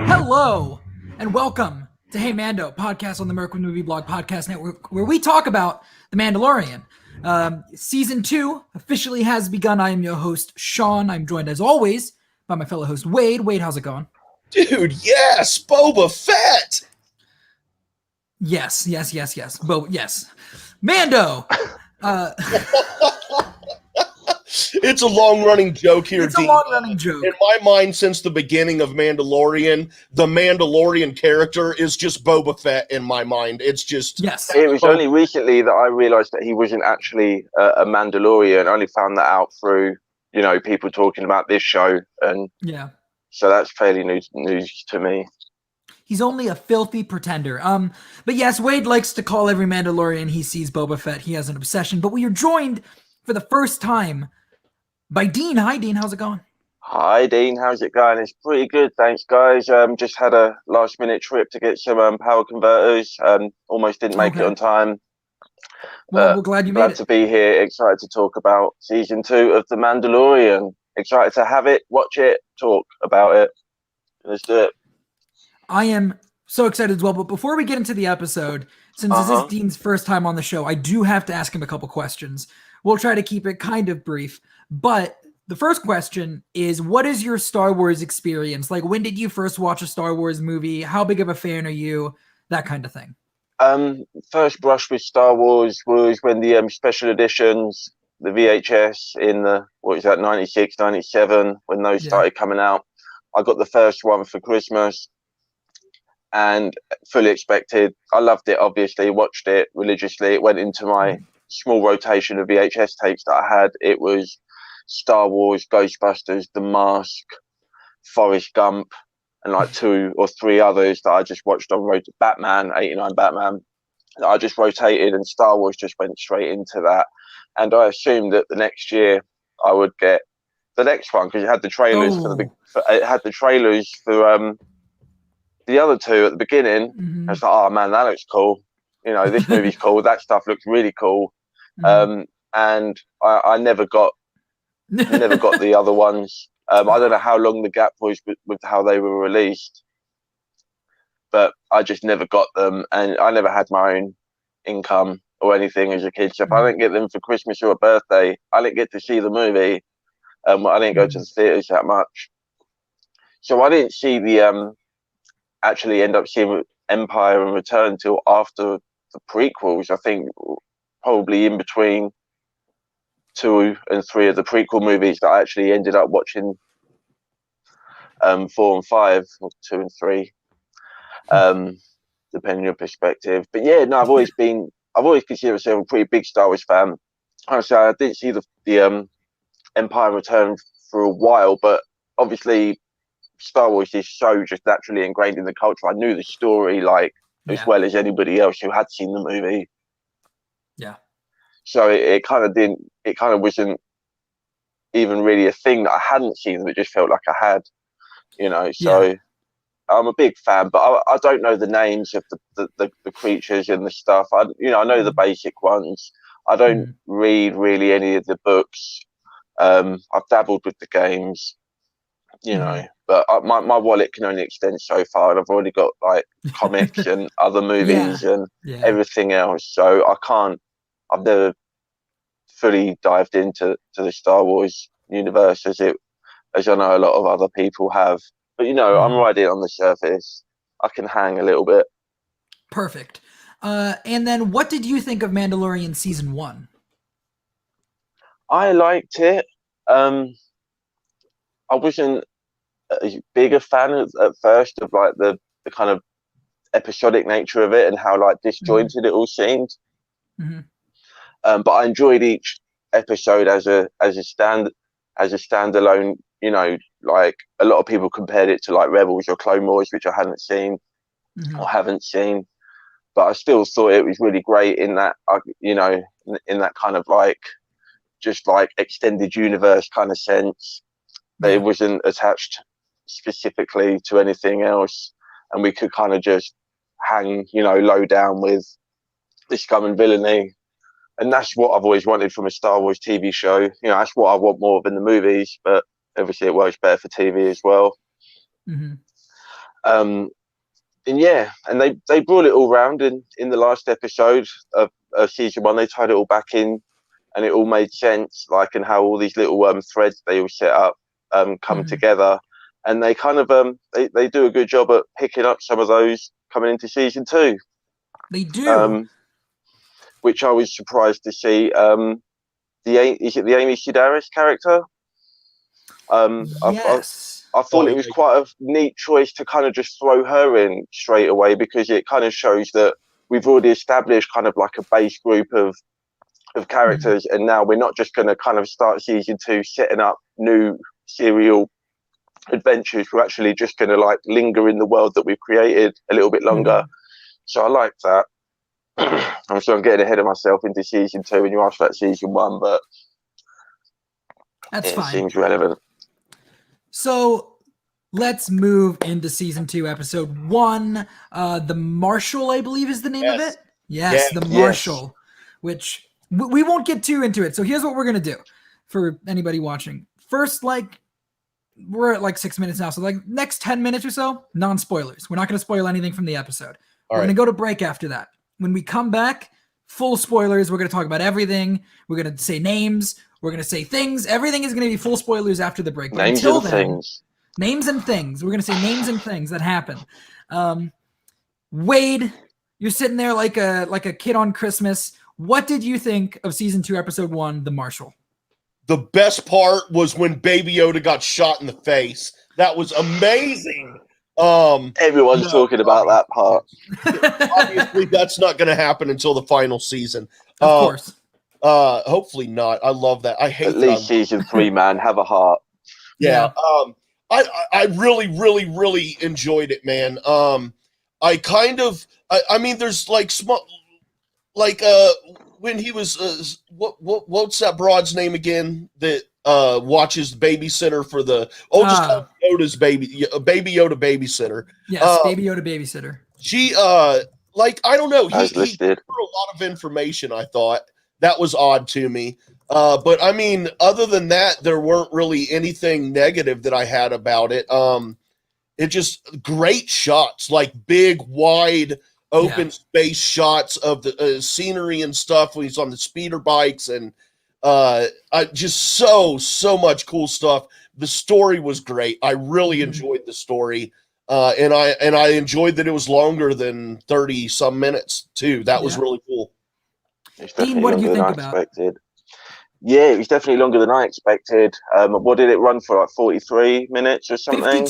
Hello and welcome to Hey Mando, podcast on the Merc Movie Blog Podcast Network, where we talk about The Mandalorian. Season 2 officially has begun. I am your host, Shawn. I'm joined, as always, by my fellow host, Wade. Wade, how's it going? Dude, yes, Boba Fett! Yes. Yes. Mando! It's a long-running joke here, It's a Dean. long-running joke. In my mind, since the beginning of Mandalorian, the Mandalorian character is just Boba Fett in my mind. It's just... Yes. It was only recently that I realised that he wasn't actually a Mandalorian. I only found that out through, people talking about this show. And yeah. So that's fairly news to me. He's only a filthy pretender. But yes, Wade likes to call every Mandalorian he sees Boba Fett. He has an obsession. But we are joined for the first time by Dean. Hi, Dean. How's it going? Hi, Dean. How's it going? It's pretty good, thanks, guys. Just had a last-minute trip to get some power converters. Almost didn't make it on time. Well, we're glad you made it. Glad to be here. Excited to talk about season 2 of The Mandalorian. Excited to have it, watch it, talk about it. Let's do it. I am so excited as well. But before we get into the episode, since this is Dean's first time on the show, I do have to ask him a couple questions. We'll try to keep it kind of brief. But the first question is, what is your Star Wars experience? Like, when did you first watch a Star Wars movie? How big of a fan are you? That kind of thing. First brush with Star Wars was when the special editions, the VHS in the, 96, 97, when those started coming out. I got the first one for Christmas and fully expected. I loved it, obviously, watched it religiously. It went into my small rotation of VHS tapes that I had. It was Star Wars, Ghostbusters, The Mask, Forrest Gump, and like 2 or 3 others that I just watched on Batman, 89 Batman. I just rotated, and Star Wars just went straight into that. And I assumed that the next year I would get the next one, because it had the trailers it had the trailers for the other 2 at the beginning. I was like, oh man, that looks cool. This movie's cool. That stuff looks really cool. And I never got the other ones. I don't know how long the gap was with how they were released, but I just never got them, and I never had my own income or anything as a kid. So if I didn't get them for Christmas or a birthday, I didn't get to see the movie. I didn't go to the theaters that much, so I didn't see the actually end up seeing Empire and Return till after the prequels. I think probably in between 2 and 3 of the prequel movies that I actually ended up watching 4 and 5, or 2 and 3, depending on your perspective. But yeah, no, I've always considered myself a pretty big Star Wars fan. Honestly, I didn't see the Empire Return for a while, but obviously Star Wars is so just naturally ingrained in the culture. I knew the story as well as anybody else who had seen the movie. Yeah. So it kind of wasn't even really a thing that I hadn't seen, but it just felt like I had, so I'm a big fan, but I don't know the names of the creatures and the stuff. I know the basic ones. I don't read really any of the books. I've dabbled with the games, but my wallet can only extend so far, and I've already got like comics and other movies and everything else. So I've never fully dived into the Star Wars universe as I know a lot of other people have. But I'm right in on the surface. I can hang a little bit. Perfect. And then what did you think of Mandalorian season 1? I liked it. I wasn't as big a fan at first of like the kind of episodic nature of it and how like disjointed it all seemed. But I enjoyed each episode as a standalone. Like a lot of people compared it to like Rebels or Clone Wars, which I hadn't seen or haven't seen. But I still thought it was really great in that, in that kind of like just like extended universe kind of sense. That it wasn't attached specifically to anything else, and we could kind of just hang, low down with the scum and villainy. And that's what I've always wanted from a Star Wars TV show. That's what I want more of in the movies, but obviously it works better for TV as well. Mm-hmm. And yeah, and they brought it all round in the last episode of season 1. They tied it all back in, and it all made sense, like, and how all these little threads they all set up come together, and they kind of they do a good job at picking up some of those coming into season 2. They do, which I was surprised to see. Is it the Amy Sedaris character? Yes. I thought it was quite a neat choice to kind of just throw her in straight away, because it kind of shows that we've already established kind of like a base group of characters, and now we're not just going to kind of start season 2 setting up new serial adventures. We're actually just going to like linger in the world that we've created a little bit longer. So I like that. I'm sure I'm getting ahead of myself into season 2 when you asked about season 1, but that's fine. It seems relevant. So let's move into season 2, episode 1. The Marshal, I believe, is the name of it. Yes, the Marshal, which we won't get too into it. So here's what we're going to do for anybody watching. First, like, we're at like 6 minutes now. So like next 10 minutes or so, non-spoilers. We're not going to spoil anything from the episode. We're going to go to break after that. When we come back, full spoilers. We're going to talk about everything. We're going to say names. We're going to say things. Everything is going to be full spoilers after the break. But names until and then, things. Names and things. We're going to say names and things that happen. Wade, you're sitting there like a kid on Christmas. What did you think of season 2, episode 1, The Marshal? The best part was when Baby Yoda got shot in the face. That was amazing. Everyone's talking about that part. Obviously, that's not going to happen until the final season. Of course. Hopefully not. I love that. I hate at least season 3, man. Have a heart. Yeah. I really, really, really enjoyed it, man. I mean, there's like small, like when he was what's that broad's name again that watches the babysitter for the just call him Yoda's Baby Yoda babysitter. Yes, Baby Yoda babysitter. She like I don't know, he threw a lot of information. I thought that was odd to me. But I mean, other than that, there weren't really anything negative that I had about it. It just great shots, like big, wide, open space shots of the scenery and stuff when he's on the speeder bikes, and just so much cool stuff. The story was great. I really enjoyed the story, and I enjoyed that it was longer than 30 some minutes too. That was really cool. Dean, what did you think about it? Yeah, it was definitely longer than I expected. What did it run for, like 43 minutes or something?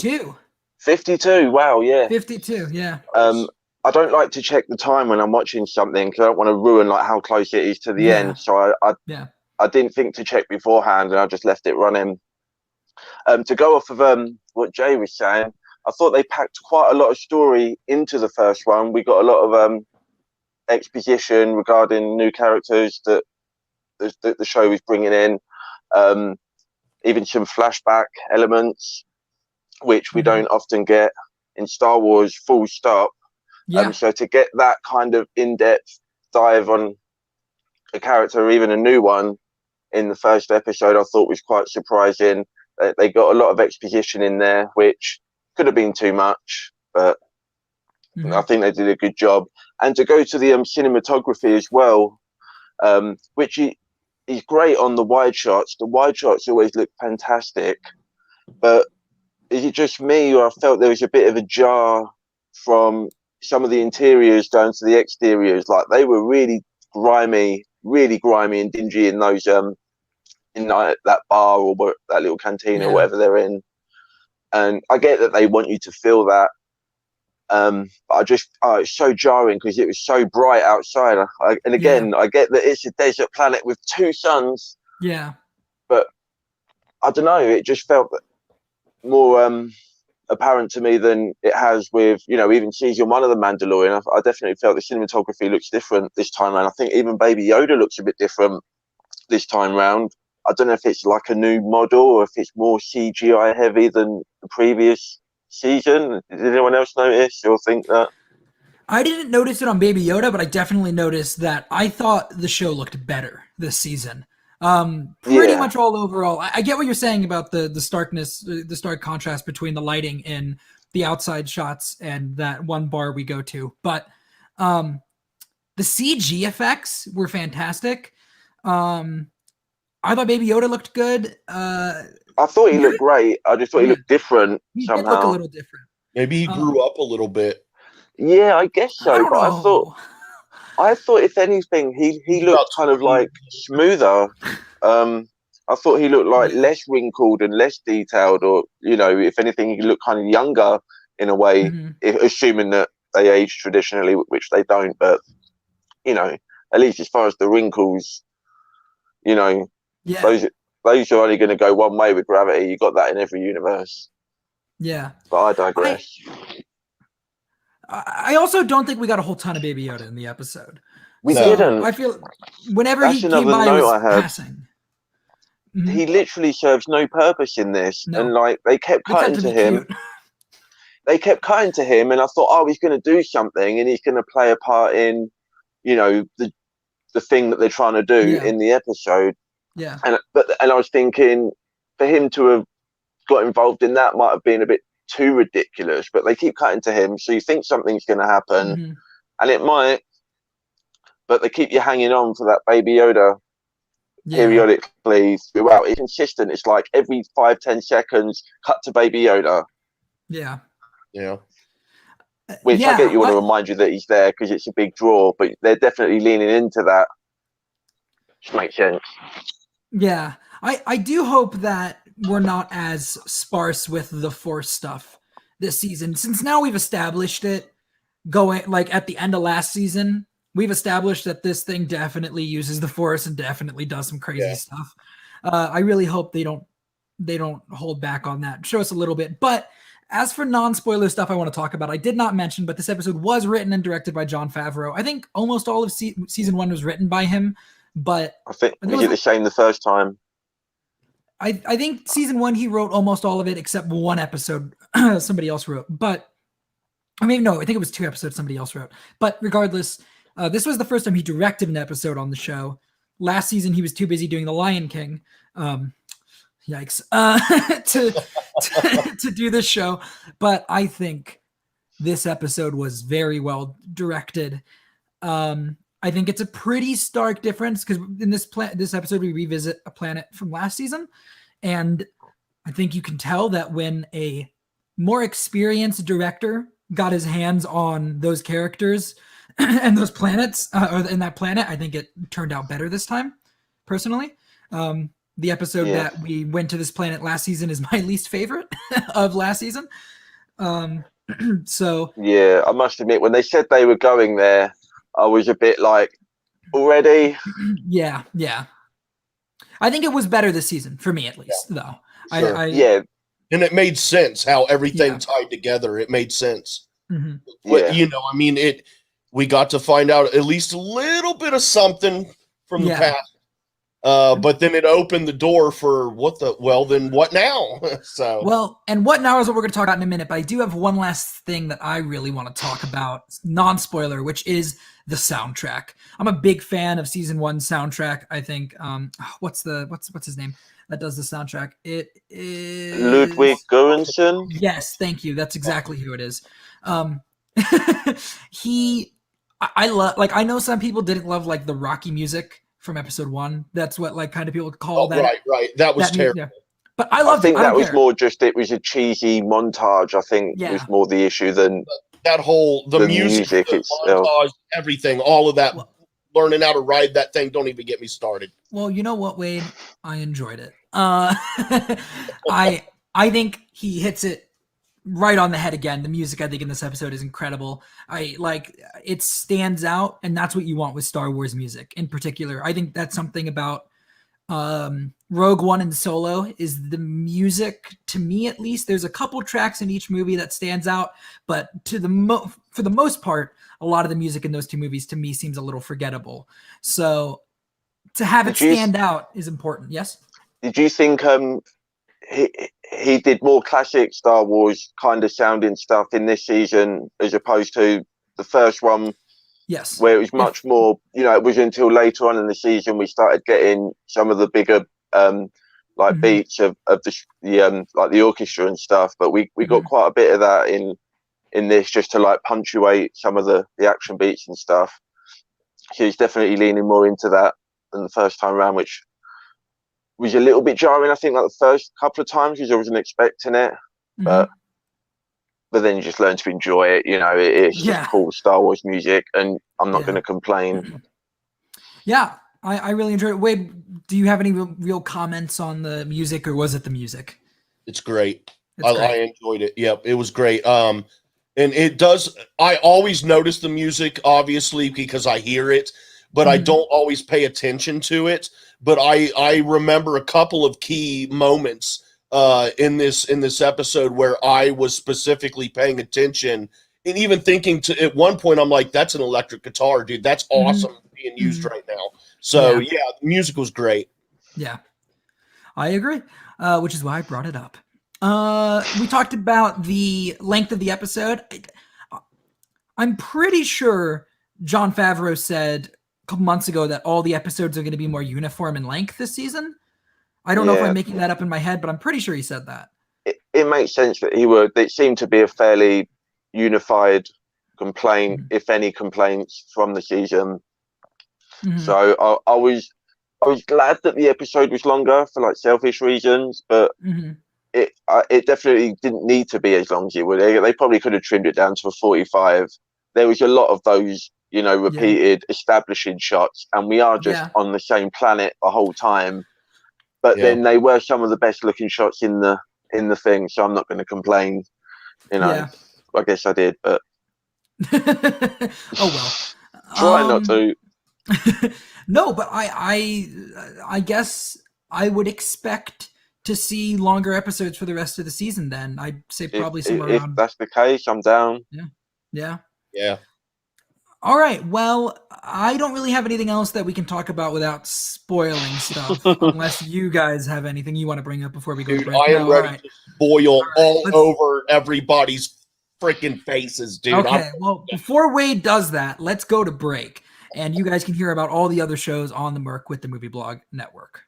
52, wow, yeah. 52, yeah. I don't like to check the time when I'm watching something because I don't want to ruin like how close it is to the end. So I didn't think to check beforehand, and I just left it running. To go off of what Jay was saying, I thought they packed quite a lot of story into the first one. We got a lot of exposition regarding new characters that the show was bringing in, even some flashback elements, which we don't often get in Star Wars, full stop. So to get that kind of in-depth dive on a character, or even a new one, in the first episode, I thought was quite surprising. They got a lot of exposition in there, which could have been too much, but I think they did a good job. And to go to the cinematography as well, which is great on the wide shots. The wide shots always look fantastic, but is it just me, or I felt there was a bit of a jar from some of the interiors down to the exteriors? Like they were really grimy and dingy in those in that bar or that little canteen or whatever they're in. And I get that they want you to feel that. It's so jarring because it was so bright outside. I get that it's a desert planet with 2 suns. Yeah. But I don't know, it just felt more apparent to me than it has with, even season 1 of The Mandalorian. I definitely felt the cinematography looks different this time around. I think even Baby Yoda looks a bit different this time round. I don't know if it's like a new model or if it's more CGI heavy than the previous season. Did anyone else notice or think that? I didn't notice it on Baby Yoda, but I definitely noticed that I thought the show looked better this season. Pretty much all overall. I get what you're saying about the starkness, the stark contrast between the lighting in the outside shots and that one bar we go to. But the CG effects were fantastic. I thought Baby Yoda looked good. I thought he looked great. I just thought he looked different somehow. Did look a little different. Maybe he grew up a little bit. Yeah, I guess so. I don't know. I thought if anything, he looked kind of like smoother. I thought he looked like less wrinkled and less detailed, or if anything, he looked kind of younger in a way, assuming that they age traditionally, which they don't. But at least as far as the wrinkles, those are only going to go one way with gravity. You got that in every universe. Yeah, but I digress. I also don't think we got a whole ton of Baby Yoda in the episode. We didn't. I feel whenever he came by, he was passing. He literally serves no purpose in this, and like they kept cutting to him. They kept cutting to him, and I thought, oh, he's going to do something, and he's going to play a part in, the thing that they're trying to do in the episode. Yeah. And I was thinking, for him to have got involved in that might have been a bit too ridiculous, but they keep cutting to him, so you think something's going to happen, and it might, but they keep you hanging on for that Baby Yoda periodically throughout. It's consistent. It's like every 5-10 seconds, cut to Baby Yoda. Yeah. Which I get you want to remind you that he's there because it's a big draw, but they're definitely leaning into that. Which makes sense. Yeah. I do hope that we're not as sparse with the Force stuff this season, since now we've established it going like at the end of last season. We've established that this thing definitely uses the Force and definitely does some crazy stuff. I really hope they don't hold back on that. Show us a little bit. But as for non-spoiler stuff I want to talk about, I did not mention, but this episode was written and directed by Jon Favreau. I think almost all of season 1 was written by him, but I think we did the same the first time. I think season 1 he wrote almost all of it except one episode somebody else wrote. But I think it was 2 episodes somebody else wrote. But regardless, this was the first time he directed an episode on the show. Last season he was too busy doing The Lion King. Yikes. To do this show. But I think this episode was very well directed. I think it's a pretty stark difference because in this episode we revisit a planet from last season, and I think you can tell that when a more experienced director got his hands on those characters and those planets, or in that planet, I think it turned out better this time, personally. The episode that we went to this planet last season is my least favorite of last season. So yeah, I must admit, when they said they were going there, I was a bit like, already? Yeah. I think it was better this season, for me at least, though. Sure. And it made sense how everything tied together. It made sense. Mm-hmm. We got to find out at least a little bit of something from the past. But then it opened the door for then what now? And what now is what we're going to talk about in a minute. But I do have one last thing that I really want to talk about, non-spoiler, which is the soundtrack. I'm a big fan of season 1 soundtrack. I think what's his name that does the soundtrack? It is Ludwig Göransson. Yes, thank you. That's exactly who it is. I love, like, I know some people didn't love like the Rocky music from episode 1. That's what like kind of people call that. Right. That was terrible. Yeah. But I loved it. I think that was more just it was a cheesy montage. I think was more the issue than that whole the music itself, montage, everything, all of that. Learning how to ride that thing. Don't even get me started. Well, you know what, Wade? I enjoyed it. I think he hits it right on the head again. The music, I think, in this episode is incredible. It stands out, and that's what you want with Star Wars music in particular. I think that's something about Rogue One and Solo is the music, to me at least. There's a couple tracks in each movie that stands out, but for the most part, a lot of the music in those 2 movies to me seems a little forgettable. So to have it stand out is important. Yes? Did you think he did more classic Star Wars kind of sounding stuff in this season as opposed to the first one Yes. Where it was much more, it was until later on in the season we started getting some of the bigger beats of the like the orchestra and stuff. But we got quite a bit of that in this, just to like punctuate some of the action beats and stuff. So he's definitely leaning more into that than the first time around, which was a little bit jarring, I think, like the first couple of times, because I wasn't expecting it. But then you just learn to enjoy it. It's just cool Star Wars music, and I'm not going to complain. Yeah, I really enjoyed it. Wade, do you have any real comments on the music, or was it the music? It's great. I enjoyed it. Yep, it was great. And it does, I always notice the music, obviously, because I hear it, but I don't always pay attention to it. But I remember a couple of key moments in this episode where I was specifically paying attention, and even thinking to, at one point, I'm like, that's an electric guitar, dude. That's awesome being used right now. So yeah, the music was great. Yeah, I agree, which is why I brought it up. We talked about the length of the episode. I'm pretty sure Jon Favreau said a couple months ago that all the episodes are going to be more uniform in length this season. I don't know if I'm making that up in my head, but I'm pretty sure he said that. It makes sense that he would. It seemed to be a fairly unified complaint, if any complaints from the season. So I was glad that the episode was longer for like selfish reasons, but it definitely didn't need to be as long as it would. They probably could have trimmed it down to a 45. There was a lot of those, repeated establishing shots, and we are just on the same planet the whole time. But then they were some of the best looking shots in the thing, so I'm not going to complain. I guess I did, but oh well. Try not to. No, but I guess I would expect to see longer episodes for the rest of the season. Then I'd say probably somewhere around. If that's the case, I'm down. Yeah. All right. Well, I don't really have anything else that we can talk about without spoiling stuff, unless you guys have anything you want to bring up before we go to break. I am ready to spoil all over everybody's freaking faces, dude. Okay. Well, before Wade does that, let's go to break. And you guys can hear about all the other shows on the Merc with the Movie Blog Network.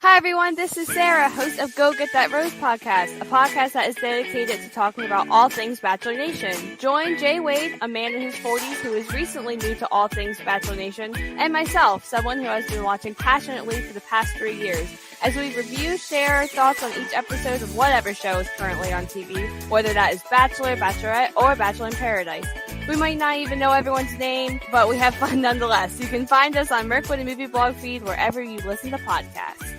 Hi, everyone. This is Sarah, host of Go Get That Rose podcast, a podcast that is dedicated to talking about all things Bachelor Nation. Join Jay Wade, a man in his 40s who is recently new to all things Bachelor Nation, and myself, someone who has been watching passionately for the past 3 years, as we review, share our thoughts on each episode of whatever show is currently on TV, whether that is Bachelor, Bachelorette, or Bachelor in Paradise. We might not even know everyone's name, but we have fun nonetheless. You can find us on Merc with a Movie Blog feed wherever you listen to podcasts.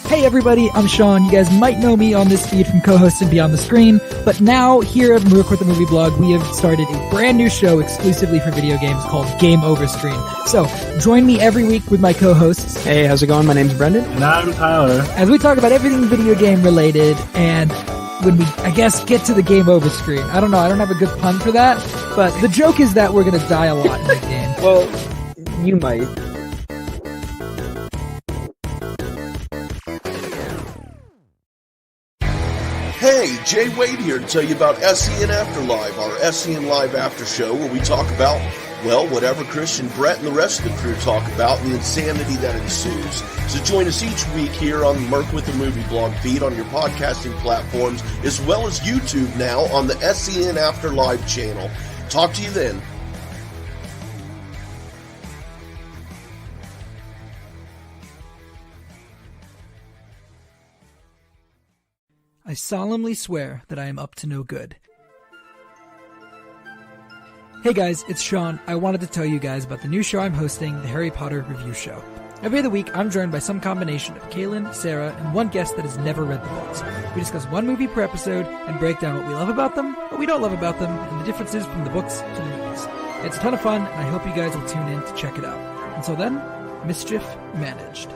Hey everybody, I'm Shawn. You guys might know me on this feed from co-hosting Beyond the Screen, but now here at Merc with the Movie Blog, we have started a brand new show exclusively for video games called Game Over Screen. So join me every week with my co-hosts. Hey, how's it going? My name's Brendan. And I'm Tyler. As we talk about everything video game related, and when we, I guess, get to the Game Over Screen. I don't know, I don't have a good pun for that, but the joke is that we're going to die a lot in the game. Well, you might. Hey, Jay Wade here to tell you about SEN Afterlive, our SEN Live After Show, where we talk about, well, whatever Christian, Brett, and the rest of the crew talk about, and the insanity that ensues. So join us each week here on Merc with the Movie Blog feed on your podcasting platforms, as well as YouTube now on the SEN Afterlive channel. Talk to you then. I solemnly swear that I am up to no good. Hey guys, it's Shawn. I wanted to tell you guys about the new show I'm hosting, the Harry Potter Review Show. Every other week, I'm joined by some combination of Kaylin, Sarah, and one guest that has never read the books. We discuss one movie per episode and break down what we love about them, what we don't love about them, and the differences from the books to the movies. It's a ton of fun, and I hope you guys will tune in to check it out. Until then, mischief managed.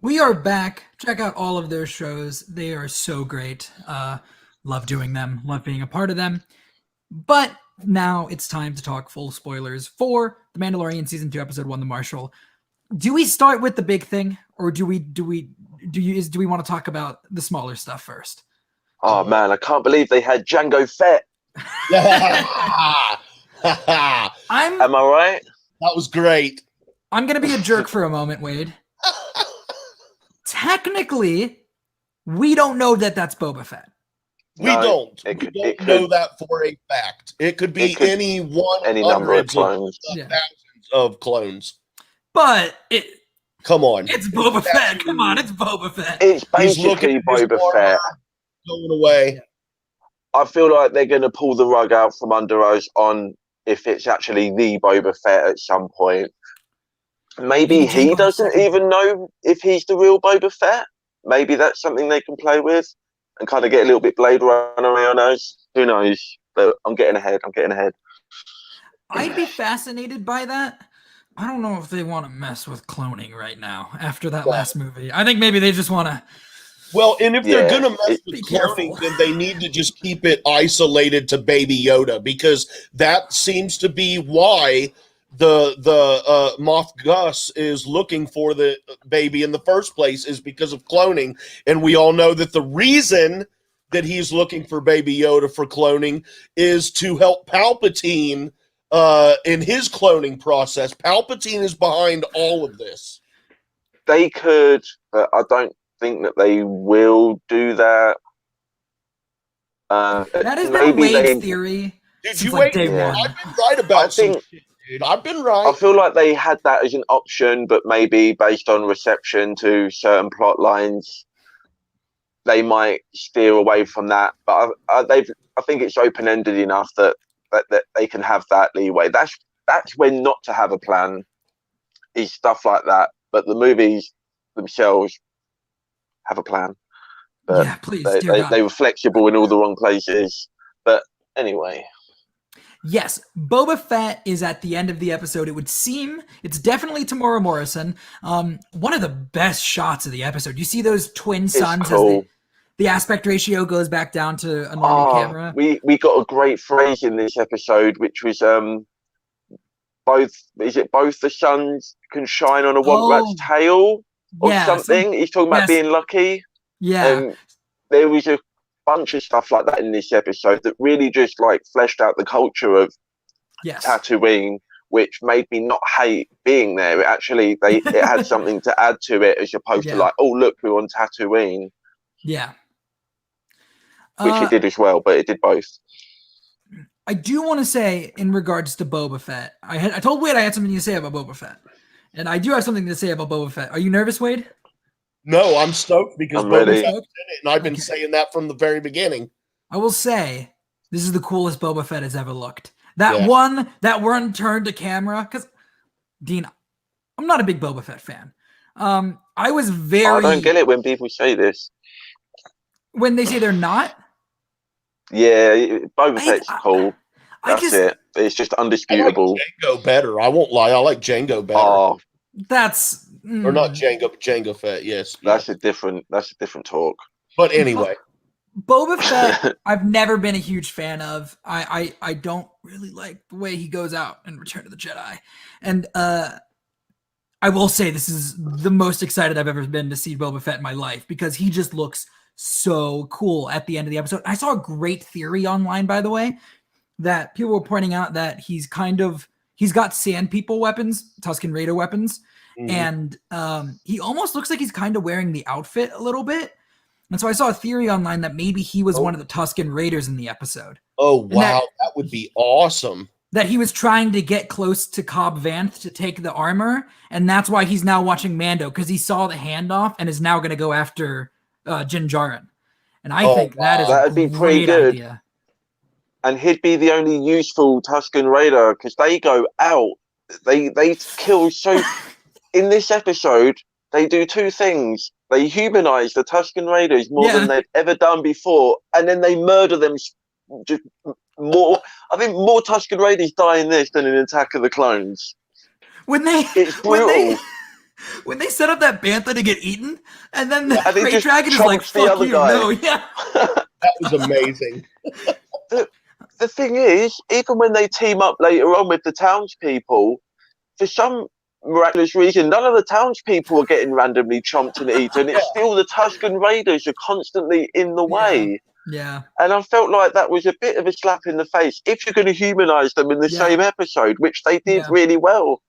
We are back. Check out all of their shows. They are so great. Love doing them. Love being a part of them. But now it's time to talk full spoilers for The Mandalorian Season 2, Episode 1, The Marshal. Do we start with the big thing, or do we want to talk about the smaller stuff first? Oh man, I can't believe they had Jango Fett. Am I right? That was great. I'm gonna be a jerk for a moment, Wade. Technically, we don't know that that's Boba Fett. We don't know that for a fact. It could be any number of clones. Thousands of clones. But come on. It's Boba Fett. Come on, it's Boba Fett. It's basically Boba Fett. Going away. I feel like they're going to pull the rug out from under us on if it's actually the Boba Fett at some point. Maybe he doesn't even know if he's the real Boba Fett. Maybe that's something they can play with and kind of get a little bit Blade Runner on us. Who knows? But I'm getting ahead. I'd be fascinated by that. I don't know if they want to mess with cloning right now after that last movie. I think maybe they just want to. Well, and if they're going to mess with cloning, then they need to just keep it isolated to Baby Yoda, because that seems to be why the Moff Gus is looking for the baby in the first place, is because of cloning. And we all know that the reason that he's looking for Baby Yoda for cloning is to help Palpatine in his cloning process. Palpatine is behind all of this. They could, but I don't think that they will do that. That has been Wade's theory. Dude, I've been right about some shit, dude. I've been right. I feel like they had that as an option, but maybe based on reception to certain plot lines, they might steer away from that. But I think it's open-ended enough that they can have that leeway. That's when not to have a plan is stuff like that. But the movies themselves have a plan. But yeah, please. They were flexible in all the wrong places. But anyway. Yes, Boba Fett is at the end of the episode. It would seem it's definitely Tamora Morrison. One of the best shots of the episode. You see those twin suns as the aspect ratio goes back down to a normal camera. We got a great phrase in this episode, which was both the suns can shine on a wonkrat's tail or something. He's talking about being lucky. Yeah. And there was a bunch of stuff like that in this episode that really just fleshed out the culture of Tatooine, which made me not hate being there. It actually it had something to add to it, as opposed to oh look, we're on Tatooine. Yeah. Which it did as well, but it did both. I do want to say, in regards to Boba Fett, I told Wade I had something to say about Boba Fett, and I do have something to say about Boba Fett. Are you nervous, Wade? No, I'm stoked because Boba Fett's in it, and I've been saying that from the very beginning. I will say this is the coolest Boba Fett has ever looked. That one turn to camera, because Dean, I'm not a big Boba Fett fan. I was very. I don't get it when people say this. When they say they're not. Yeah, Boba Fett's cool. That's it. It's just undisputable. I like Jango better. I won't lie. I like Jango better. Oh, that's or not Jango, but Jango Fett. Yes, that's a different talk. But anyway, Boba Fett, I've never been a huge fan of. I don't really like the way he goes out in Return of the Jedi, and I will say this is the most excited I've ever been to see Boba Fett in my life, because he just looks so cool at the end of the episode. I saw a great theory online, by the way, that people were pointing out that he's got Sand People weapons, Tusken Raider weapons, and he almost looks like he's kind of wearing the outfit a little bit. And so I saw a theory online that maybe he was one of the Tusken Raiders in the episode. Oh, wow. That would be awesome. That he was trying to get close to Cobb Vanth to take the armor, and that's why he's now watching Mando, because he saw the handoff and is now going to go after Din Djarin. And I think that'd be pretty good. Idea. And he'd be the only useful Tusken Raider, because they go out. They kill so... In this episode, they do two things. They humanize the Tusken Raiders more than they've ever done before, and then they murder them just more. I think more Tusken Raiders die in this than in Attack of the Clones. It's brutal. When they set up that bantha to get eaten, and then the And he Great just Dragon is like, chomps the "Fuck other you!" guy. No, yeah. That was amazing. The thing is, even when they team up later on with the townspeople, for some miraculous reason, none of the townspeople are getting randomly chomped and eaten. It's still the Tusken Raiders are constantly in the way. Yeah. And I felt like that was a bit of a slap in the face if you're going to humanize them in the same episode, which they did really well.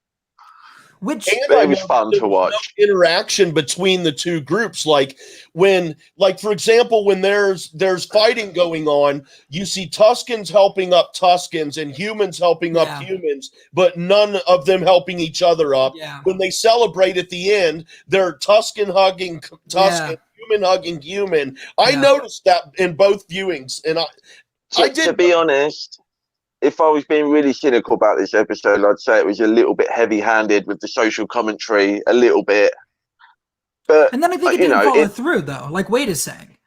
But it was fun to watch. No interaction between the two groups, like for example, when there's fighting going on, you see Tuskens helping up Tuskens and humans helping up humans, but none of them helping each other up. Yeah. When they celebrate at the end, they're Tusken hugging Tusken, human hugging human. I noticed that in both viewings, and I did. To be honest, if I was being really cynical about this episode, I'd say it was a little bit heavy-handed with the social commentary, a little bit. And then I think it didn't follow through, though. Like Wade is saying,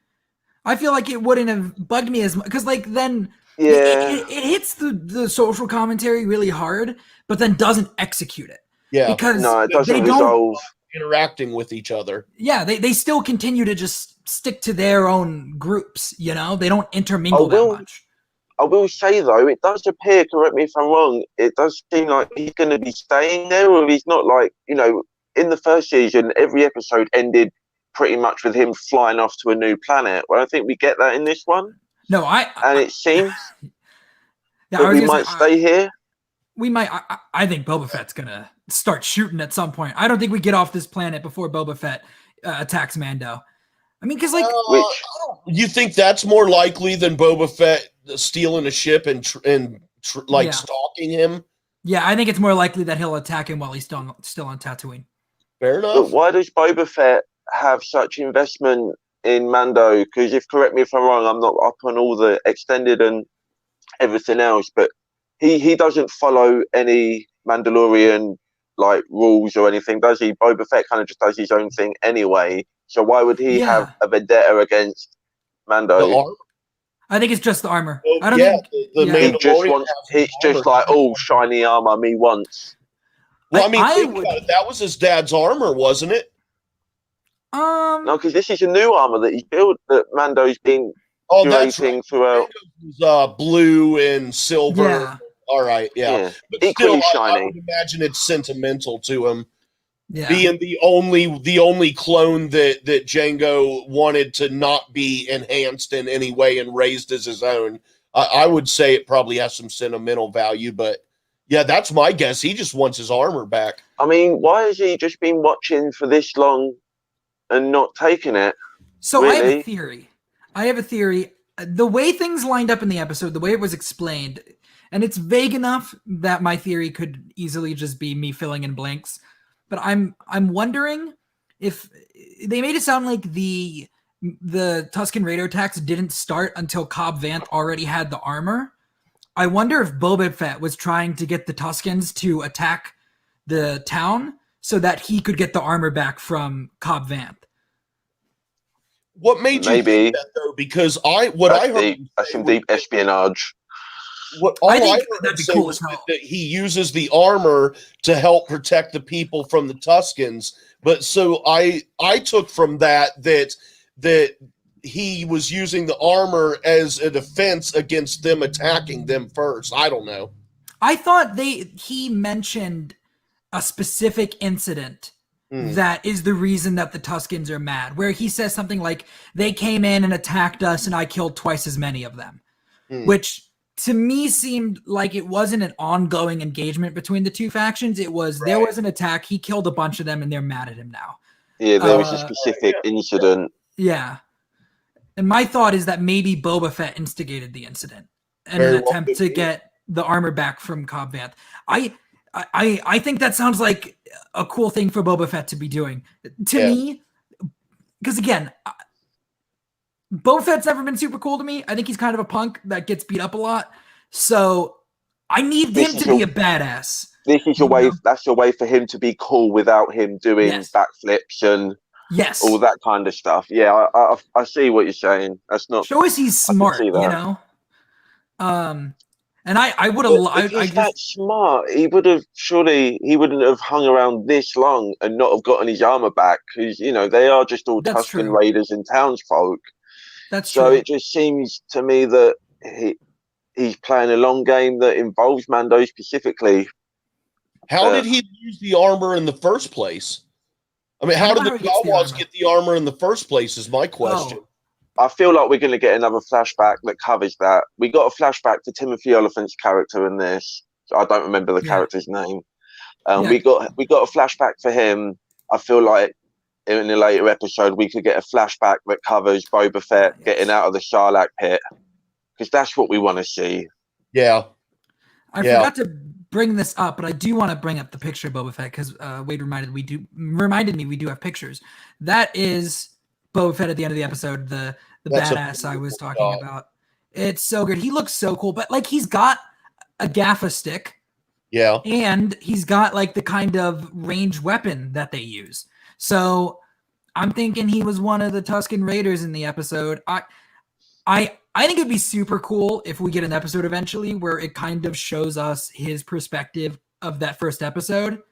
I feel like it wouldn't have bugged me as much because, like, then it hits the social commentary really hard, but then doesn't execute it. Yeah, because it doesn't resolve interacting with each other. Yeah, they still continue to just stick to their own groups. You know, they don't intermingle that much. I will say, though, it does appear, correct me if I'm wrong, it does seem like he's going to be staying there, or he's not like, in the first season, every episode ended pretty much with him flying off to a new planet. Well, I think we get that in this one. No, it seems that we might stay here. We might. I think Boba Fett's going to start shooting at some point. I don't think we get off this planet before Boba Fett attacks Mando. I mean, because you think that's more likely than Boba Fett stealing a ship and stalking him? Yeah, I think it's more likely that he'll attack him while he's still on Tatooine. Fair enough. But why does Boba Fett have such investment in Mando? Because correct me if I'm wrong, I'm not up on all the extended and everything else, but he doesn't follow any Mandalorian like rules or anything, does he? Boba Fett kind of just does his own thing anyway. So why would he have a vendetta against Mando? I think it's just the armor. Well, I don't think he's just like, oh, shiny armor, me once. Well, I mean, think about it. That was his dad's armor, wasn't it? No, because this is a new armor that he's built that Mando's been curating throughout. Blue and silver. Yeah. All right, yeah. But equally still, shiny. I would imagine it's sentimental to him. Yeah. Being the only clone that Jango wanted to not be enhanced in any way and raised as his own, I would say it probably has some sentimental value. But yeah, that's my guess. He just wants his armor back. I mean, why has he just been watching for this long and not taking it? So really? I have a theory. The way things lined up in the episode, the way it was explained, and it's vague enough that my theory could easily just be me filling in blanks. But I'm wondering if they made it sound like the Tusken Raider attacks didn't start until Cobb Vanth already had the armor. I wonder if Boba Fett was trying to get the Tuskens to attack the town so that he could get the armor back from Cobb Vanth. What made you think that, though? Because I heard that's some deep espionage. I heard him say was that he uses the armor to help protect the people from the Tuskens. But so I took from that he was using the armor as a defense against them attacking them first. I don't know. I thought he mentioned a specific incident that is the reason that the Tuskens are mad, where he says something like, they came in and attacked us and I killed twice as many of them, which to me seemed like it wasn't an ongoing engagement between the two factions. It was, there was an attack, he killed a bunch of them and they're mad at him now. Yeah, there was a specific incident. Yeah. And my thought is that maybe Boba Fett instigated the incident in an attempt to get the armor back from Cobb Vanth. I think that sounds like a cool thing for Boba Fett to be doing. To me, because again, Boba Fett's never been super cool to me. I think he's kind of a punk that gets beat up a lot. So I need him to be a badass. This is a way. That's a way for him to be cool without him doing backflips and all that kind of stuff. Yeah, I see what you're saying. That's not. Show us he's smart, you know. And And I would have. If he's that smart, he wouldn't have hung around this long and not have gotten his armor back, because they are just all Tusken Raiders and townsfolk. That's true. So it just seems to me that he's playing a long game that involves Mando specifically. How did he lose the armor in the first place? I mean, how did the Jawas get the armor in the first place is my question. I feel like we're going to get another flashback that covers that. We got a flashback to Timothy Oliphant's character in this. I don't remember the character's name. We got a flashback for him. I feel like in a later episode we could get a flashback that covers Boba Fett getting out of the Sarlacc pit, because that's what we want to see. Yeah. I forgot to bring this up, but I do want to bring up the picture of Boba Fett because Wade reminded me we do have pictures. That is Boba Fett at the end of the episode, the badass I was talking about. It's so good. He looks so cool, but like he's got a gaffa stick. Yeah. And he's got like the kind of ranged weapon that they use. So I'm thinking he was one of the Tusken Raiders in the episode. I think it'd be super cool if we get an episode eventually where it kind of shows us his perspective of that first episode.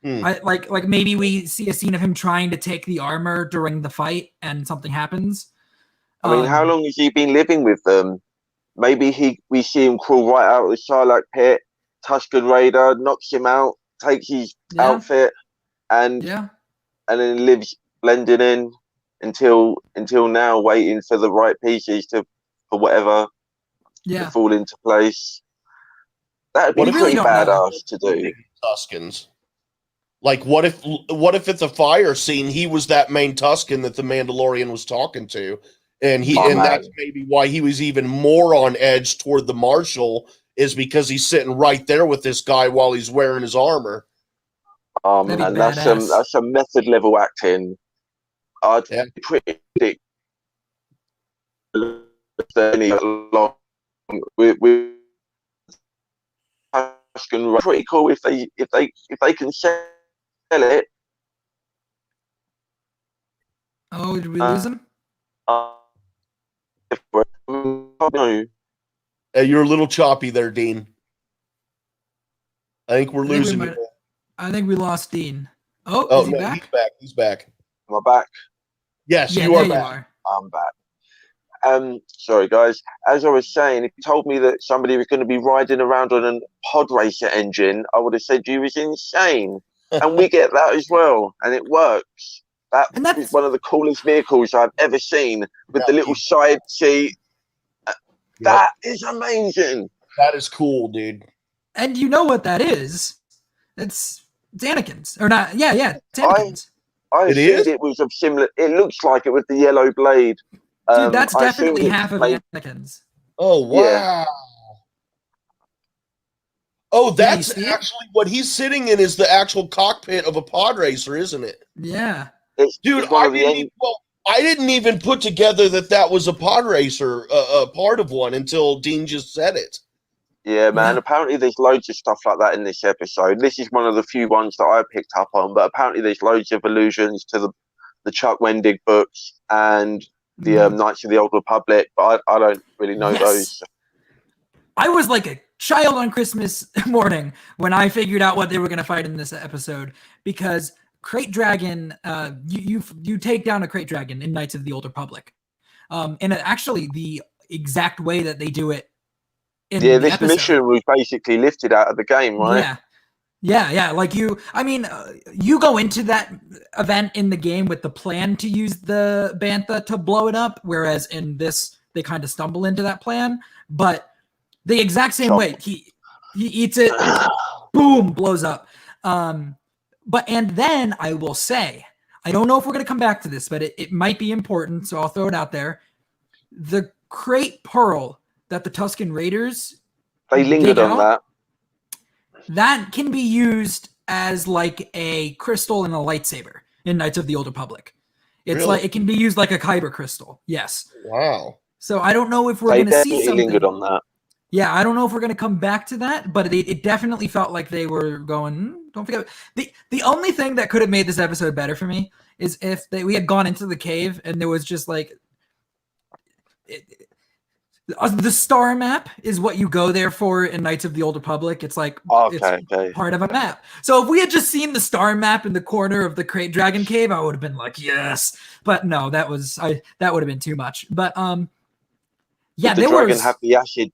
Like maybe we see a scene of him trying to take the armor during the fight and something happens. I mean, how long has he been living with them? Maybe we see him crawl right out of the Sarlacc pit. Tusken Raider knocks him out, takes his outfit, and then lives blending in until now, waiting for the right pieces for whatever to fall into place. That would be pretty badass to do. Tuskens. Like, what if it's a fire scene? He was that main Tusken that the Mandalorian was talking to, and that's maybe why he was even more on edge toward the Marshal, is because he's sitting right there with this guy while he's wearing his armor. Man, that's some method level acting. I'd predict with pretty cool if they can sell it. Oh, did we lose him? No. You're a little choppy there, Dean. I think we're losing you. I think we lost Dean. Oh, is he back? He's back. Am I back? Yes, you are back. I'm back. Sorry, guys. As I was saying, if you told me that somebody was going to be riding around on a pod racer engine, I would have said you was insane. And we get that as well, and it works. That is one of the coolest vehicles I've ever seen, with the little side seat. That is amazing. That is cool, dude. And you know what that is? It's Anakin's. Or not. Yeah, it's Anakin's. I assumed it was of similar. It looks like it with the yellow blade. Dude, that's definitely half of Anakin's. Oh, wow. Yeah. Oh, that's actually what he's sitting in, is the actual cockpit of a pod racer, isn't it? Yeah. Dude, I didn't even put together that was a pod racer, part of one, until Dean just said it. Yeah, man. Apparently there's loads of stuff like that in this episode. This is one of the few ones that I picked up on, but apparently there's loads of allusions to the Chuck Wendig books and the Knights of the Old Republic, but I don't really know those. I was like a child on Christmas morning when I figured out what they were going to fight in this episode, because Crate Dragon, you take down a Crate Dragon in Knights of the Old Republic. And actually the exact way that they do it in the episode. Mission was basically lifted out of the game, right? Yeah. Like you go into that event in the game with the plan to use the Bantha to blow it up, whereas in this they kind of stumble into that plan, but the exact same way. He eats it, boom, blows up. And then I will say, I don't know if we're going to come back to this, but it might be important, so I'll throw it out there. The Crate Pearl that the Tusken Raiders, they lingered on that can be used as like a crystal and a lightsaber in Knights of the Old Republic. It's really? Like it can be used like a kyber crystal. Yes. Wow. So I don't know if we're going to see something. Lingered on that. Yeah, I don't know if we're going to come back to that, but it definitely felt like they were going, don't forget. The only thing that could have made this episode better for me is if we had gone into the cave and there was just like, The star map is what you go there for in Knights of the Old Republic. It's like it's part of a map. So if we had just seen the star map in the corner of the Crate Dragon Cave, I would have been like, yes. But no, that would have been too much. But yeah, did the dragon have the acid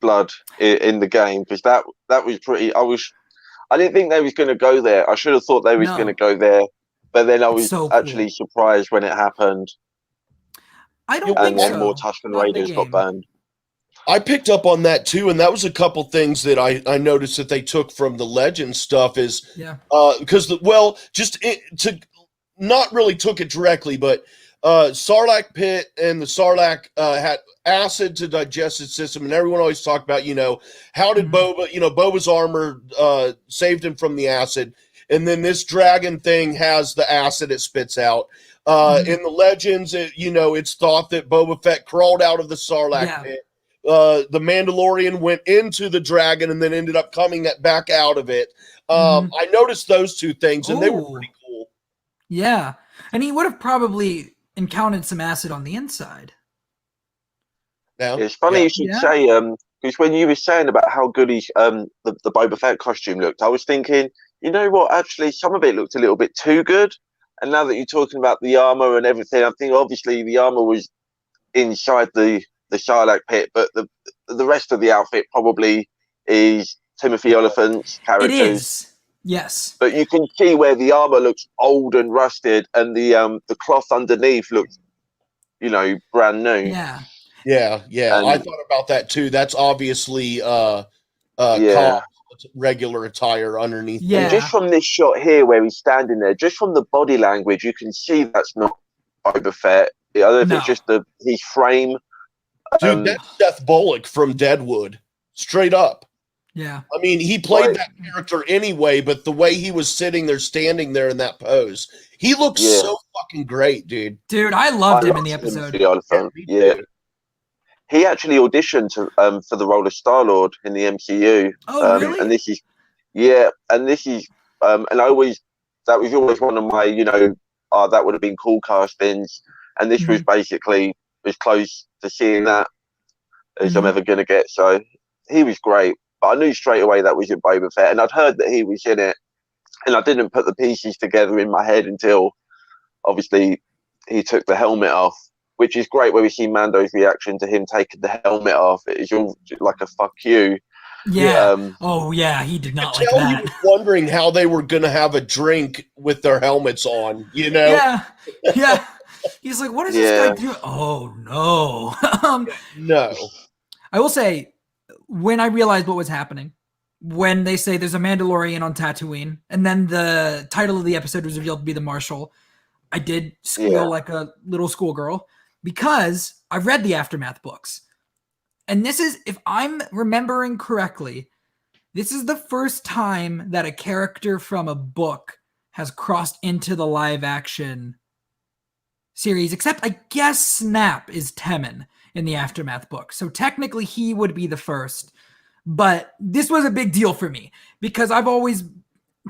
blood in the game? Because that was pretty. I didn't think they was going to go there. I should have thought they was going to go there, but then I was actually surprised when it happened. I don't think so. And more Tusken Raiders got banned. I picked up on that too, and that was a couple things that I noticed that they took from the Legend stuff is because to not really took it directly, but Sarlacc pit and the Sarlacc had acid to digestive system, and everyone always talked about how did Boba Boba's armor saved him from the acid, and then this dragon thing has the acid it spits out. In the Legends, it's thought that Boba Fett crawled out of the Sarlacc pit. The Mandalorian went into the dragon and then ended up coming back out of it. I noticed those two things, and they were pretty cool. Yeah, and he would have probably encountered some acid on the inside. Yeah. It's funny you should say, because when you were saying about how good the Boba Fett costume looked, I was thinking, you know what, actually some of it looked a little bit too good. And now that you're talking about the armor and everything, I think obviously the armor was inside the Sarlacc pit, but the rest of the outfit probably is Timothy Oliphant's characters. It is, yes. But you can see where the armor looks old and rusted, and the cloth underneath looks, brand new. Yeah. I thought about that too. That's obviously regular attire underneath. Yeah. And just from this shot here where he's standing there, just from the body language, you can see that's not Boba Fett. I don't know if it's just his frame. Dude, that's Seth Bullock from Deadwood. Straight up. Yeah. I mean, he played that character anyway, but the way he was standing there in that pose, he looks so fucking great, dude. Dude, I loved him in the episode. Yeah. He actually auditioned for the role of Star-Lord in the MCU. Oh, really? And this is, and that was always one of my, that would have been cool castings. And this was basically as close to seeing that as I'm ever going to get. So he was great. But I knew straight away that was in Boba Fett. And I'd heard that he was in it. And I didn't put the pieces together in my head until, obviously, he took the helmet off. Which is great where we see Mando's reaction to him taking the helmet off. It's all like a fuck you. Yeah. He did not like that. He was wondering how they were going to have a drink with their helmets on, Yeah. He's like, what is this guy doing? Oh, no. No. I will say, when I realized what was happening, when they say there's a Mandalorian on Tatooine, and then the title of the episode was revealed to be the Marshal, I did squeal like a little schoolgirl. Because I've read the Aftermath books. And this is, if I'm remembering correctly, this is the first time that a character from a book has crossed into the live action series, except I guess Snap is Temin in the Aftermath book. So technically he would be the first. But this was a big deal for me because I've always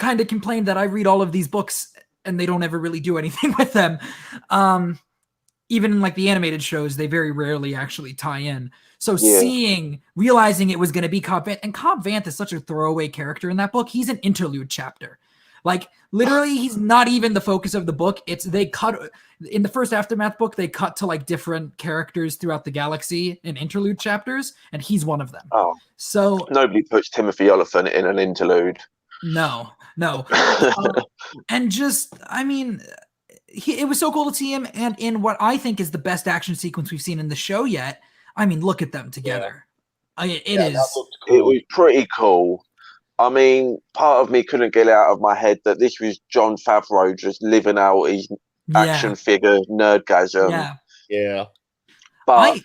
kind of complained that I read all of these books and they don't ever really do anything with them. Even in like the animated shows, they very rarely actually tie in. So realizing it was going to be Cobb Vanth, and Cobb Vanth is such a throwaway character in that book. He's an interlude chapter. Like literally, he's not even the focus of the book. They cut in the first Aftermath book. They cut to like different characters throughout the galaxy in interlude chapters, and he's one of them. Oh, so nobody puts Timothy Oliphant in an interlude. No. And just, I mean. It was so cool to see him, and in what I think is the best action sequence we've seen in the show yet. I mean, look at them together. It was pretty cool. I mean, part of me couldn't get it out of my head that this was Jon Favreau just living out his action figure nerdgasm. Yeah. But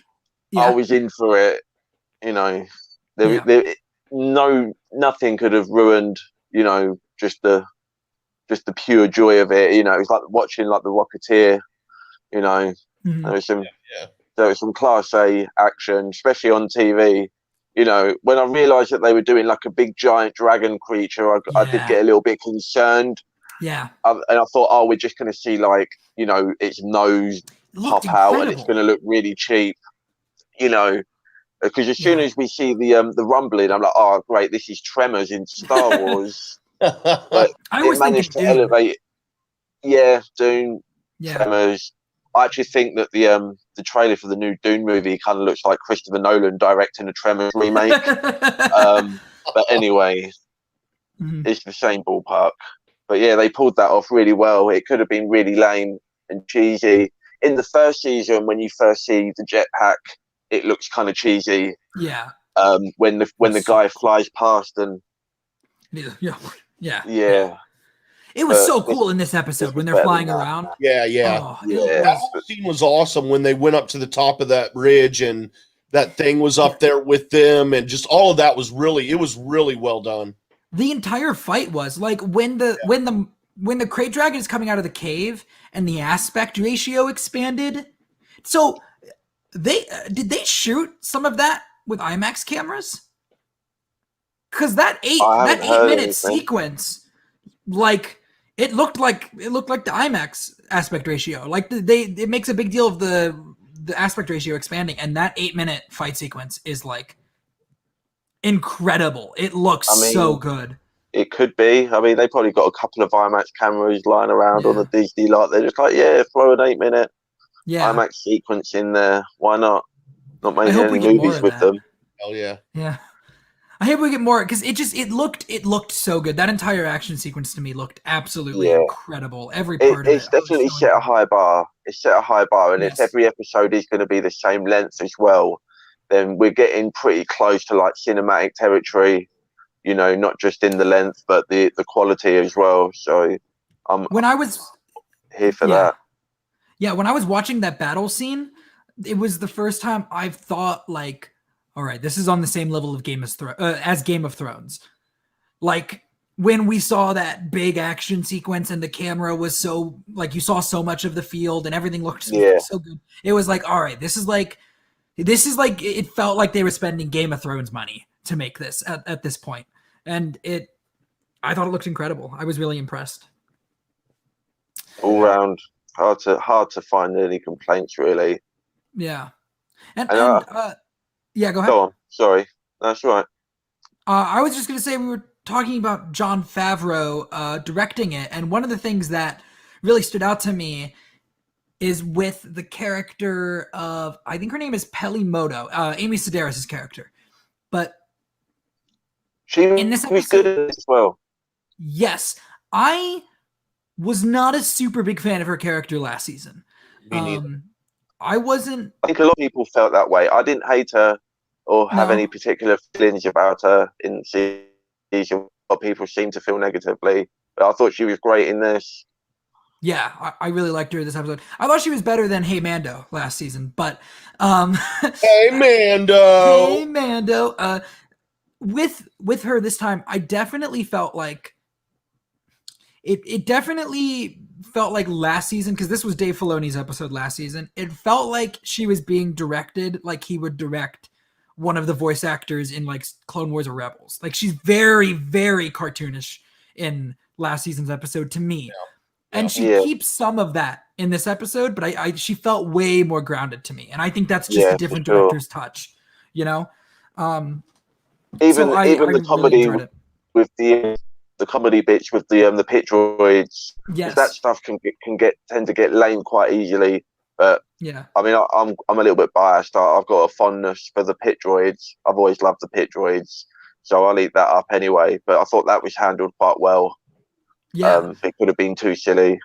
I was in for it. Nothing could have ruined, just the pure joy of it. It's like watching like the Rocketeer. There was some class A action, especially on TV. When I realised that they were doing like a big giant dragon creature, I did get a little bit concerned. Yeah. And I thought, we're just going to see like, its nose pop out and it's going to look really cheap. you know, because as soon as we see the rumbling, I'm like, oh great, this is Tremors in Star Wars. But I was managed to elevate. Yeah, Dune, Tremors. I actually think that the trailer for the new Dune movie kind of looks like Christopher Nolan directing a Tremors remake. But anyway, it's the same ballpark. But yeah, they pulled that off really well. It could have been really lame and cheesy. In the first season, when you first see the jetpack, it looks kind of cheesy. Yeah. When the guy flies past and yeah. It was so cool in this episode when they're flying around. Yeah. Oh, that whole scene was awesome when they went up to the top of that ridge and that thing was up there with them, and just all of that was really well done. The entire fight was like when the crate dragon is coming out of the cave and the aspect ratio expanded. So did they shoot some of that with IMAX cameras? Because that 8-minute sequence, like it looked like the IMAX aspect ratio. Like it makes a big deal of the aspect ratio expanding, and that 8-minute fight sequence is like incredible. It looks so good. It could be. I mean, they probably got a couple of IMAX cameras lying around on the Disney lot. They're just like, throw an 8-minute IMAX sequence in there. Why not? Not making any movies with them. Hell yeah. Yeah. I hope we get more, because it looked so good. That entire action sequence to me looked absolutely incredible. Every part of it. It's definitely set a high bar. It's set a high bar, and if every episode is going to be the same length as well, then we're getting pretty close to like cinematic territory. You know, not just in the length, but the quality as well. So, when I was here for that. Yeah, when I was watching that battle scene, it was the first time I've thought like, all right, this is on the same level of as Game of Thrones. Like when we saw that big action sequence and the camera was so like you saw so much of the field and everything looked so good. It was like, all right, this is like it felt like they were spending Game of Thrones money to make this at this point. And I thought it looked incredible. I was really impressed. All round, hard to find any complaints really. Yeah. And go ahead. Go on. Sorry. That's right. I was just going to say, we were talking about Jon Favreau directing it, and one of the things that really stood out to me is with the character of, I think her name is Peli Motto, Amy Sedaris' character. But in this episode, was good as well. Yes. I was not a super big fan of her character last season. Me neither. I wasn't. I think a lot of people felt that way. I didn't hate her or have any particular feelings about her in season. A lot of people seem to feel negatively, but I thought she was great in this. Yeah, I really liked her this episode. I thought she was better than Hey Mando last season, but Hey Mando. Hey Mando. With her this time, I definitely felt like it definitely felt like last season, because this was Dave Filoni's episode last season. It felt like she was being directed like he would direct one of the voice actors in like Clone Wars or Rebels. Like she's very, very cartoonish in last season's episode to me. Yeah. And she keeps some of that in this episode, but she felt way more grounded to me. And I think that's just a different director's touch, you know? Even the comedy really with the comedy bits with the pit droids, that stuff can tend to get lame quite easily. But I mean, I'm a little bit biased. I've got a fondness for the pit droids. I've always loved the pit droids, so I'll eat that up anyway. But I thought that was handled quite well. Yeah, it could have been too silly.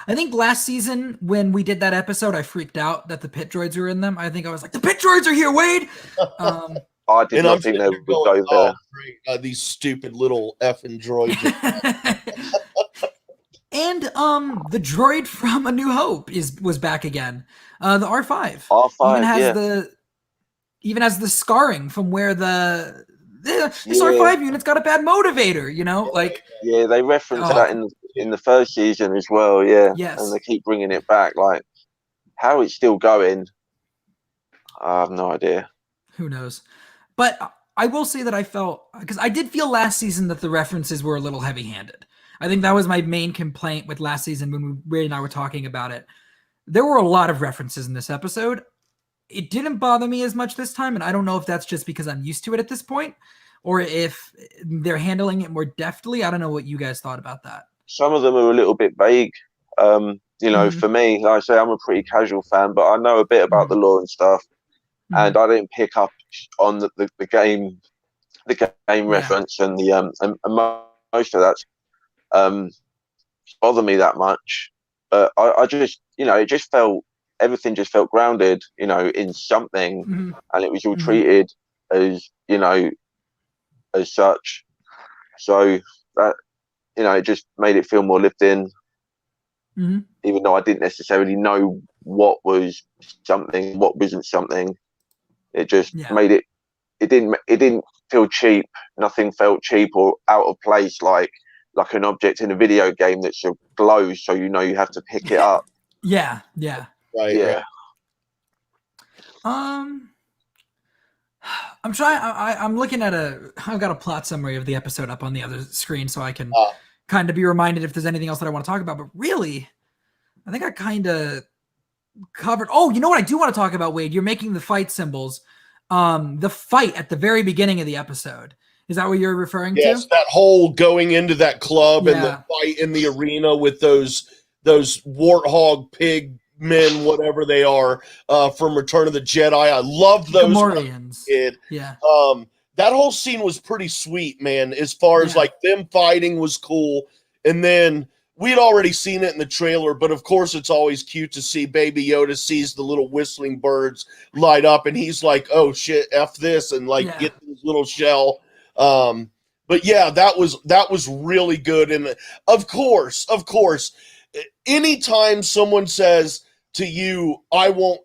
I think last season when we did that episode, I freaked out that the pit droids were in them. I think I was like, the pit droids are here, Wade. I did not think they would go there. These stupid little effing droids. And the droid from A New Hope was back again. The R5. R5 even has the scarring from where this R5 unit's got a bad motivator, you know? Like they reference that in the first season as well, Yes. And they keep bringing it back. Like, how it's still going, I have no idea. Who knows? But I will say that I felt, because I did feel last season that the references were a little heavy-handed. I think that was my main complaint with last season when Ray and I were talking about it. There were a lot of references in this episode, it didn't bother me as much this time, and I don't know if that's just because I'm used to it at this point, or if they're handling it more deftly. I don't know what you guys thought about that. Some of them are a little bit vague. For me, like I say, I'm a pretty casual fan, but I know a bit about the lore and stuff, and I didn't pick up on the game reference and the and most of that bother me that much. But I just, it just felt, everything just felt grounded, in something, and it was all treated as, as such. So that, it just made it feel more lived in, even though I didn't necessarily know what was something, what wasn't something. It just made it. It didn't feel cheap. Nothing felt cheap or out of place, like an object in a video game that's glows, so you have to pick it up. Yeah. Right. I'm trying. I'm looking at I've got a plot summary of the episode up on the other screen, so I can kind of be reminded if there's anything else that I want to talk about. But really, I think I kind of covered. Oh, you know what I do want to talk about, Wade? You're making the fight symbols. The fight at the very beginning of the episode. Is that what you're referring to? Yes, that whole going into that club and the fight in the arena with those warthog pig men, whatever they are, from Return of the Jedi. I loved those. Gamorreans. Yeah. That whole scene was pretty sweet, man, as far as like them fighting was cool. And then we'd already seen it in the trailer, but of course it's always cute to see Baby Yoda sees the little whistling birds light up and he's like, oh shit, F this, and like get his little shell. But yeah, that was really good. And of course, anytime someone says to you, I won't,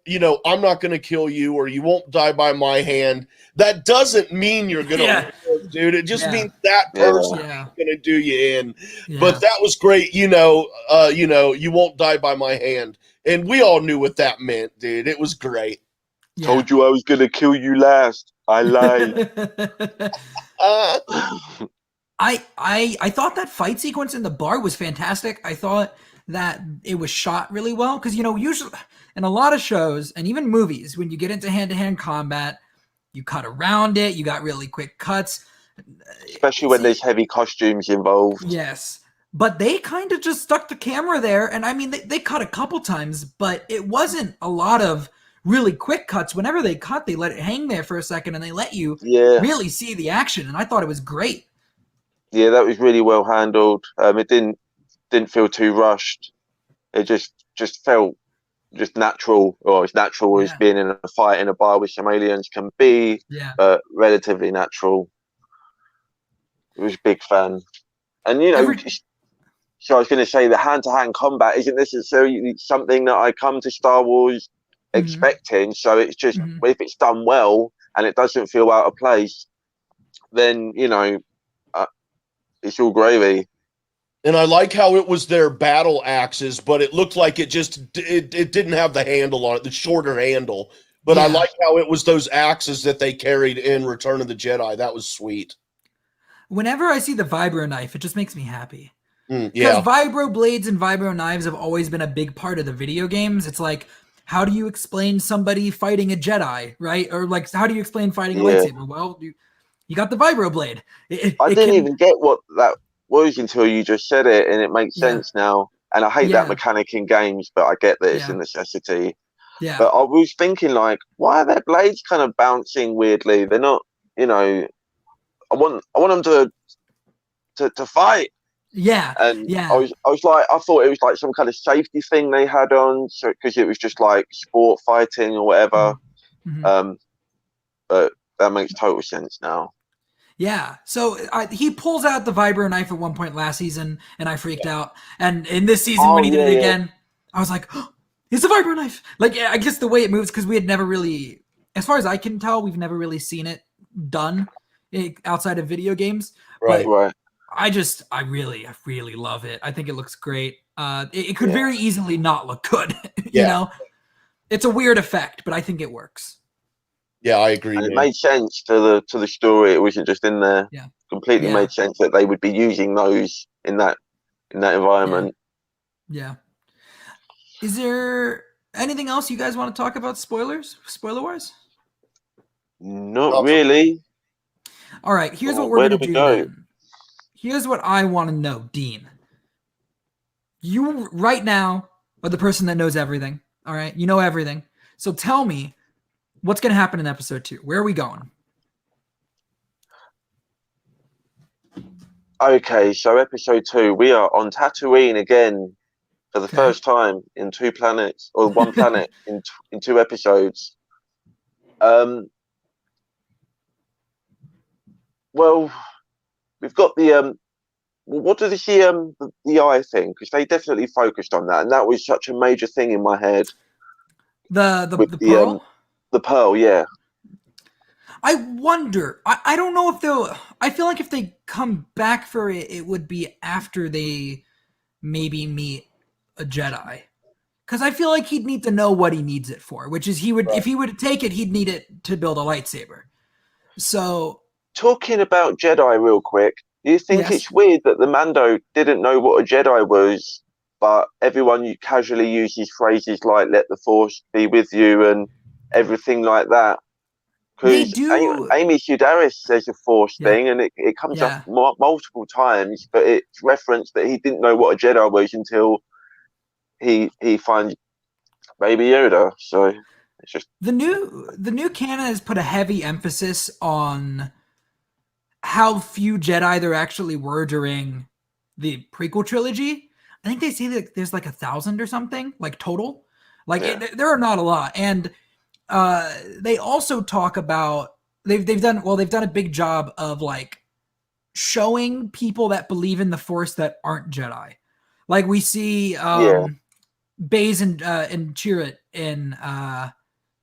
I'm not going to kill you, or you won't die by my hand, that doesn't mean you're going to live, dude. It just means that person is going to do you in. Yeah. But that was great. You won't die by my hand. And we all knew what that meant, dude. It was great. Yeah. Told you I was going to kill you last. I lied. I thought that fight sequence in the bar was fantastic. I thought that it was shot really well because, usually in a lot of shows and even movies, when you get into hand-to-hand combat, you cut around it. You got really quick cuts. Especially when there's heavy costumes involved. Yes. But they kind of just stuck the camera there. And I mean, they cut a couple times, but it wasn't a lot of really quick cuts. Whenever they cut, they let it hang there for a second and they let you really see the action. And I thought it was great. Yeah, that was really well handled. It didn't feel too rushed. It just felt just natural, or as natural as being in a fight in a bar with some aliens can be, but relatively natural. It was a big fan. And, so I was going to say the hand-to-hand combat isn't necessarily something that I come to Star Wars expecting. So it's just, if it's done well and it doesn't feel out of place, then, it's all gravy. And I like how it was their battle axes, but it looked like it didn't have the handle on it, the shorter handle. But I like how it was those axes that they carried in Return of the Jedi. That was sweet. Whenever I see the vibro knife, it just makes me happy. Because vibro blades and vibro knives have always been a big part of the video games. It's like, how do you explain somebody fighting a Jedi, right? Or like, how do you explain fighting a lightsaber? Well, you got the vibro blade. I didn't even get what that was until you just said it, and it makes sense now. And I hate that mechanic in games, but I get that it's a necessity. Yeah. But I was thinking, like, why are their blades kind of bouncing weirdly? They're not, I want them to fight. Yeah. And I was like, I thought it was like some kind of safety thing they had on, so because it was just like sport fighting or whatever. But that makes total sense now. Yeah, so he pulls out the vibro knife at one point last season, and I freaked out. And in this season, when he did it again, I was like, oh, it's a vibro knife. Like, I guess the way it moves, because we had never really, as far as I can tell, we've never really seen it done outside of video games. Right. I really love it. I think it looks great. It could very easily not look good. You know, it's a weird effect, but I think it works. Yeah, I agree. And it made sense to the story. It wasn't just in there. Yeah, completely made sense that they would be using those in that environment. Yeah. Is there Anything else you guys want to talk about? Spoiler-wise? Not really. All right, here's what we're going to do go? then. Here's what I want to know, Dean. You right now are the person that knows everything. All right, you know everything. So tell me what's going to happen in episode 2. Where are we going? Okay, so episode 2, we are on Tatooine again for the first time in 2 planets, or 1 planet in 2 episodes. Well, we've got the what does the eye thing? Because they definitely focused on that, and that was such a major thing in my head. The pearl. The pearl, yeah. I wonder. I don't know if they'll. I feel like if they come back for it, it would be after they maybe meet a Jedi, because I feel like he'd need to know what he needs it for. Which is if he would take it, he'd need it to build a lightsaber. So, talking about Jedi real quick, do you think it's weird that the Mando didn't know what a Jedi was, but everyone casually uses phrases like "let the Force be with you" and everything like that? Because Amy Sedaris says a Force thing, and it comes up multiple times, but it's referenced that he didn't know what a Jedi was until he finds Baby Yoda. So it's just the new canon has put a heavy emphasis on how few Jedi there actually were during the prequel trilogy. I think they say that there's like 1,000 or something, like total. There are not a lot, and they also talk about they've done a big job of like showing people that believe in the Force that aren't Jedi. Like we see Baze and Chirrut in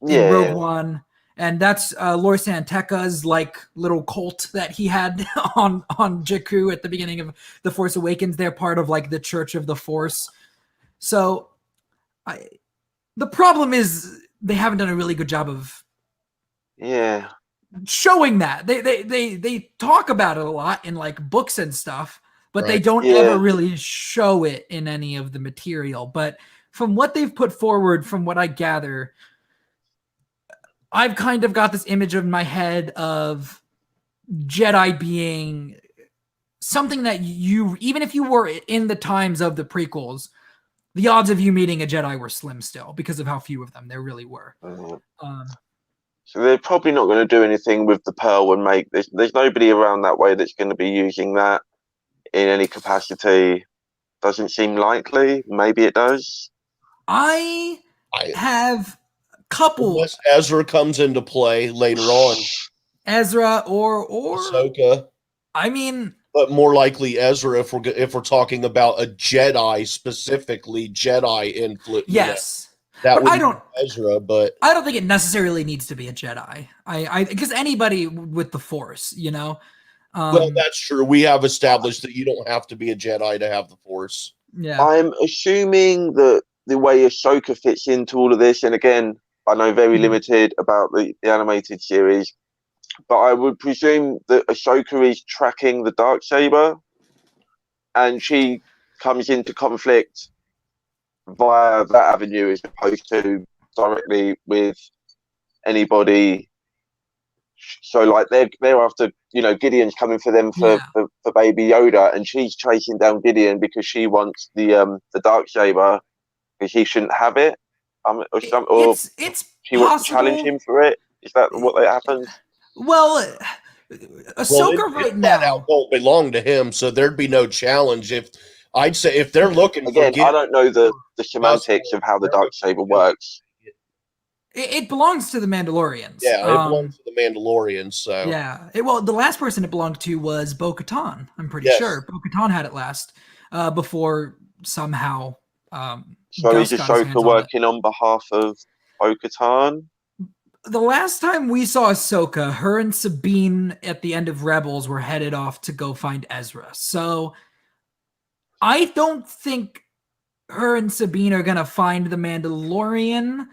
Rogue One, and that's Lor Santeca's like little cult that he had on Jakku at the beginning of The Force Awakens. They're part of like the Church of the Force. So the problem is they haven't done a really good job of showing that. They talk about it a lot in like books and stuff, but they don't ever really show it in any of the material. But from what they've put forward, from what I gather, I've kind of got this image in my head of Jedi being something that you, even if you were in the times of the prequels, the odds of you meeting a Jedi were slim still because of how few of them there really were. So they're probably not going to do anything with the pearl and make this. There's nobody around that way that's going to be using that in any capacity. Doesn't seem likely. Maybe it does. I have a couple. Unless Ezra comes into play later on. Ezra or Ahsoka. I mean, but more likely Ezra if we're talking about a Jedi, specifically Jedi influence. Yes. That would be Ezra, but I don't think it necessarily needs to be a Jedi. I because anybody with the Force, you know. Well, that's true. We have established that you don't have to be a Jedi to have the Force. Yeah. I'm assuming that the way Ahsoka fits into all of this, and again, I know very limited about the animated series, but I would presume that Ahsoka is tracking the Darksaber, and she comes into conflict via that avenue as opposed to directly with anybody. So like they're after, Gideon's coming for them for Baby Yoda, and she's chasing down Gideon because she wants the Darksaber because he shouldn't have it. Or she wants to challenge him for it. Is that what happens? Well, Ahsoka right now won't belong to him, so there'd be no challenge. If they're looking again, I don't know the semantics of how the Darksaber works. It belongs to the Mandalorians. Yeah, it belongs to the Mandalorians. So yeah, the last person it belonged to was Bo-Katan. I'm pretty sure Bo-Katan had it last before somehow. So is Ahsoka working on behalf of Bo-Katan? The last time we saw Ahsoka, her and Sabine at the end of Rebels were headed off to go find Ezra. So I don't think her and Sabine are gonna find the Mandalorian.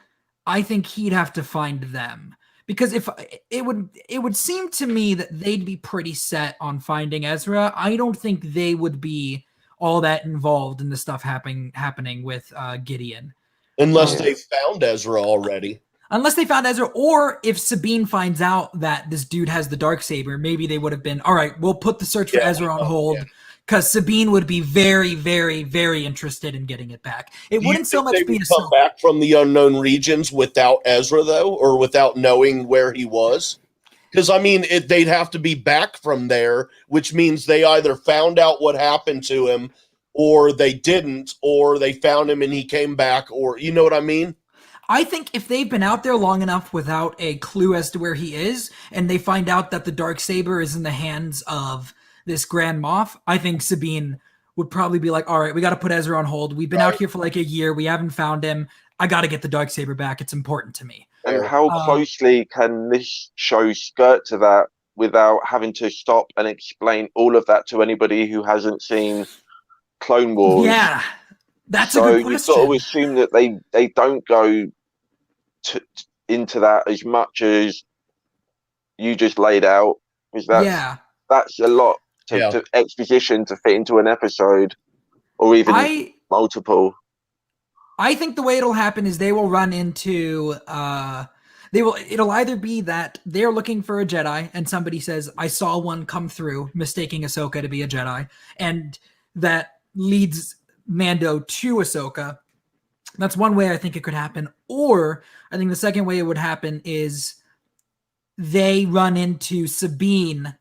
I think he'd have to find them, because if it would seem to me that they'd be pretty set on finding Ezra. I don't think they would be all that involved in the stuff happening with Gideon. Unless they found Ezra already. Unless they found Ezra, or if Sabine finds out that this dude has the Darksaber, maybe they would have been, all right, we'll put the search for Ezra on hold, because Sabine would be very, very, very interested in getting it back. It wouldn't so much be come back from the unknown regions without Ezra, though, or without knowing where he was. Because, I mean, they'd have to be back from there, which means they either found out what happened to him, or they didn't, or they found him and he came back, or, you know what I mean? I think if they've been out there long enough without a clue as to where he is, and they find out that the Darksaber is in the hands of this Grand Moff, I think Sabine would probably be like, all right, we got to put Ezra on hold. We've been out here for like a year. We haven't found him. I got to get the Darksaber back. It's important to me. And how closely can this show skirt to that without having to stop and explain all of that to anybody who hasn't seen Clone Wars? Yeah, that's a good question. So you've got to assume that they don't go into that as much as you just laid out. Because that's a lot to exposition to fit into an episode, or even multiple. I think the way it'll happen is they will run into it'll either be that they're looking for a Jedi and somebody says, I saw one come through, mistaking Ahsoka to be a Jedi, and that leads Mando to Ahsoka. That's one way I think it could happen. Or I think the second way it would happen is they run into Sabine.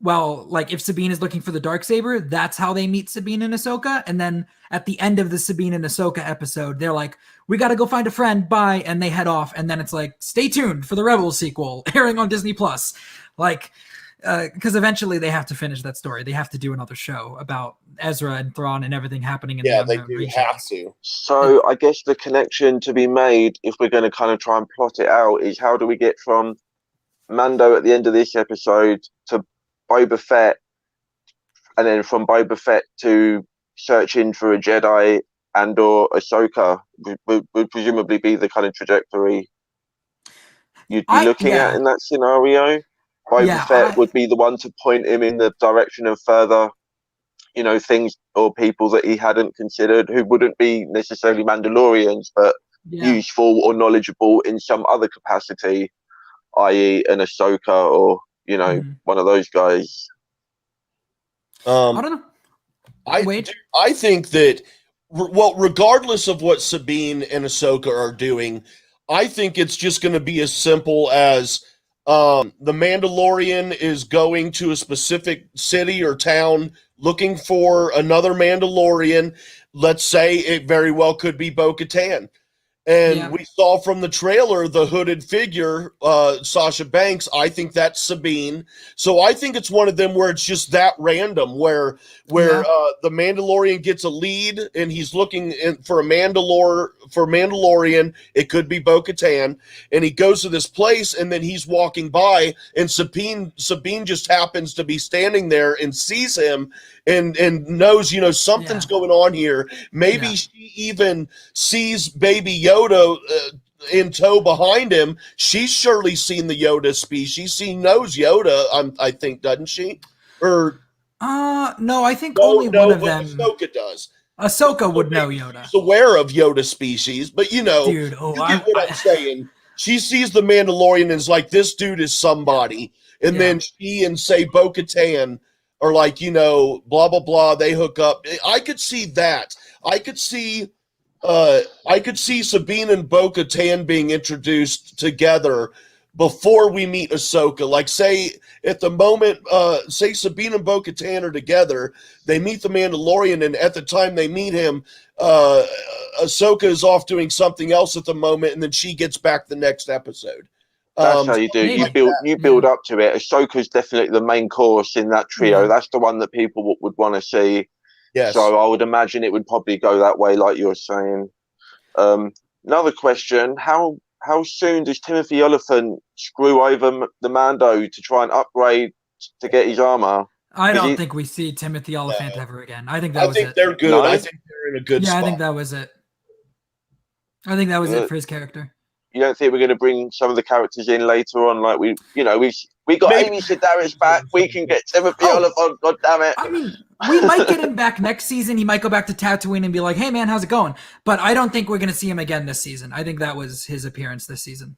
Well, like if Sabine is looking for the Darksaber, that's how they meet Sabine and Ahsoka. And then at the end of the Sabine and Ahsoka episode, they're like, we got to go find a friend. Bye. And they head off. And then it's like, stay tuned for the Rebels sequel airing on Disney Plus. Like, because eventually they have to finish that story. They have to do another show about Ezra and Thrawn and everything happening in the unknown regions. Have to. So I guess the connection to be made, if we're going to kind of try and plot it out, is how do we get from Mando at the end of this episode to Boba Fett, and then from Boba Fett to searching for a Jedi and or Ahsoka would presumably be the kind of trajectory you'd be looking at in that scenario. Boba Fett would be the one to point him in the direction of further, things or people that he hadn't considered, who wouldn't be necessarily Mandalorians, but useful or knowledgeable in some other capacity, i.e. an Ahsoka or one of those guys. I don't know. I think that, regardless of what Sabine and Ahsoka are doing, I think it's just going to be as simple as the Mandalorian is going to a specific city or town looking for another Mandalorian. Let's say it very well could be Bo-Katan. And we saw from the trailer the hooded figure, Sasha Banks. I think that's Sabine. So I think it's one of them where it's just that random, where the Mandalorian gets a lead and he's looking for Mandalorian. It could be Bo-Katan, and he goes to this place, and then he's walking by, and Sabine just happens to be standing there and sees him and knows something's going on here. Maybe she even sees Baby Yoda in tow behind him. She's surely seen the Yoda species. She knows Yoda, I think, doesn't she? Or no, I think only one of them. Ahsoka does. Ahsoka would know Yoda. She's aware of Yoda species, but Dude, you get what I'm saying. She sees the Mandalorian and is like, this dude is somebody. And then she and, say, Bo-Katan are like, blah, blah, blah. They hook up. I could see that. I could see Sabine and Bo-Katan being introduced together before we meet Ahsoka. Like, say, at the moment, say Sabine and Bo-Katan are together, they meet the Mandalorian, and at the time they meet him, Ahsoka is off doing something else at the moment, and then she gets back the next episode. That's how you do. You build up to it. Ahsoka's definitely the main course in that trio. Yeah. That's the one that people would want to see. Yes. So I would imagine it would probably go that way, like you're saying. Another question: How soon does Timothy Oliphant screw over the Mando to try and upgrade to get his armor? I don't think we see Timothy Oliphant ever again. I think that was it. I think they're good. No? I think they're in a good spot. I think that was it. I think that was it for his character. You don't think we're going to bring some of the characters in later on? Like we've We got Maybe. Amy Sedaris back. We can get Timothy Oliphant. God damn it! I mean, we might get him back next season. He might go back to Tatooine and be like, "Hey, man, how's it going?" But I don't think we're going to see him again this season. I think that was his appearance this season.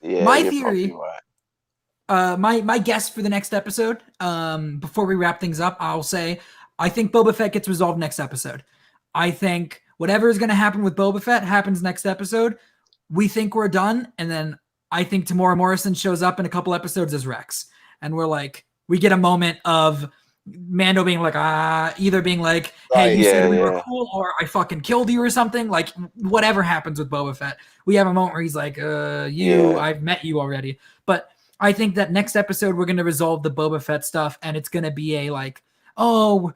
Yeah, my you're theory, probably right. my guess for the next episode, before we wrap things up, I'll say I think Boba Fett gets resolved next episode. I think whatever is going to happen with Boba Fett happens next episode. We think we're done, and then I think Tamora Morrison shows up in a couple episodes as Rex, and we're like, we get a moment of Mando being like, either being like, "Hey, you said we were cool," or "I fucking killed you," or something. Like whatever happens with Boba Fett, we have a moment where he's like, I've met you already." But I think that next episode we're going to resolve the Boba Fett stuff, and it's going to be a like, oh,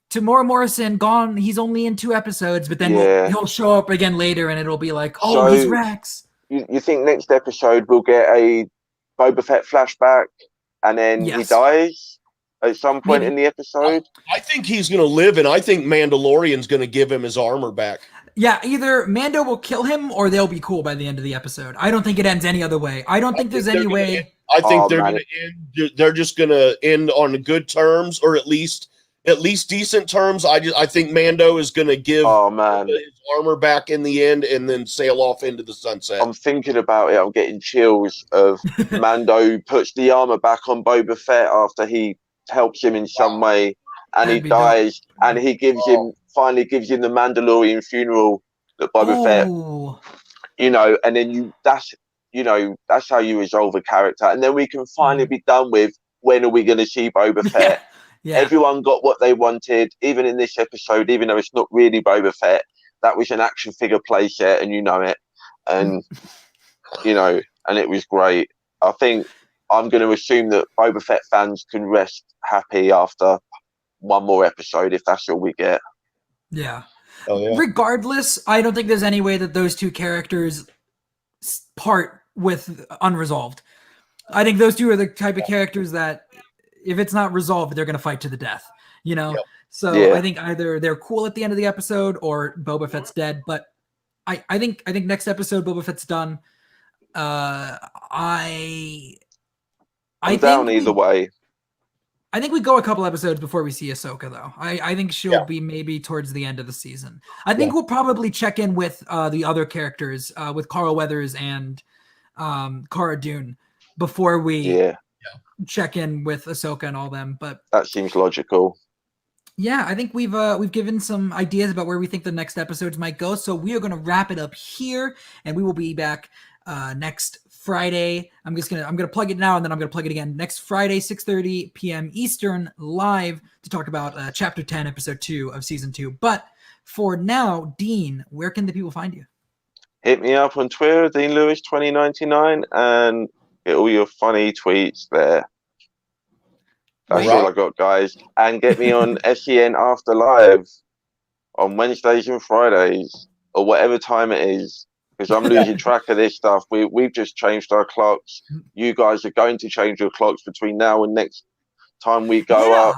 Tamora Morrison gone. He's only in 2 episodes, but then he'll show up again later, and it'll be like, oh, he's Rex. You think next episode we'll get a Boba Fett flashback, and then he dies at some point in the episode? I think he's going to live, and I think Mandalorian's going to give him his armor back. Yeah, either Mando will kill him, or they'll be cool by the end of the episode. I don't think it ends any other way. I don't think there's any way. I think they're going to end. They're just going to end on good terms, or at least decent terms. I think Mando is going to give his armor back in the end, and then sail off into the sunset. I'm thinking about it. I'm getting chills of Mando puts the armor back on Boba Fett after he helps him in some way, and he dies, and he finally gives him the Mandalorian funeral that Boba Fett, and then that's how you resolve a character, and then we can finally be done with when are we going to see Boba Fett. Yeah. Everyone got what they wanted, even in this episode, even though it's not really Boba Fett. That was an action figure playset, and you know it. And, and it was great. I think I'm going to assume that Boba Fett fans can rest happy after one more episode, if that's all we get. Yeah. Oh, yeah. Regardless, I don't think there's any way that those 2 characters part with unresolved. I think those 2 are the type of characters that, if it's not resolved, they're going to fight to the death, So I think either they're cool at the end of the episode or Boba Fett's dead. But I think next episode Boba Fett's done. I'm down either way. I think we go a couple episodes before we see Ahsoka, though. I think she'll be maybe towards the end of the season. I think we'll probably check in with the other characters, with Carl Weathers and Cara Dune, before we check in with Ahsoka and all them. But that seems logical. Yeah, I think we've given some ideas about where we think the next episodes might go. So we are going to wrap it up here, and we will be back next Friday. I'm gonna plug it now, and then I'm gonna plug it again next Friday, 6:30 p.m. Eastern, live to talk about Chapter 10, Episode 2 of Season 2. But for now, Dean, where can the people find you? Hit me up on Twitter, Dean Lewis 2099, and get all your funny tweets there. That's all I got, guys. And get me on SEN After Live on Wednesdays and Fridays, or whatever time it is, because I'm losing track of this stuff. We've just changed our clocks. You guys are going to change your clocks between now and next time we go up.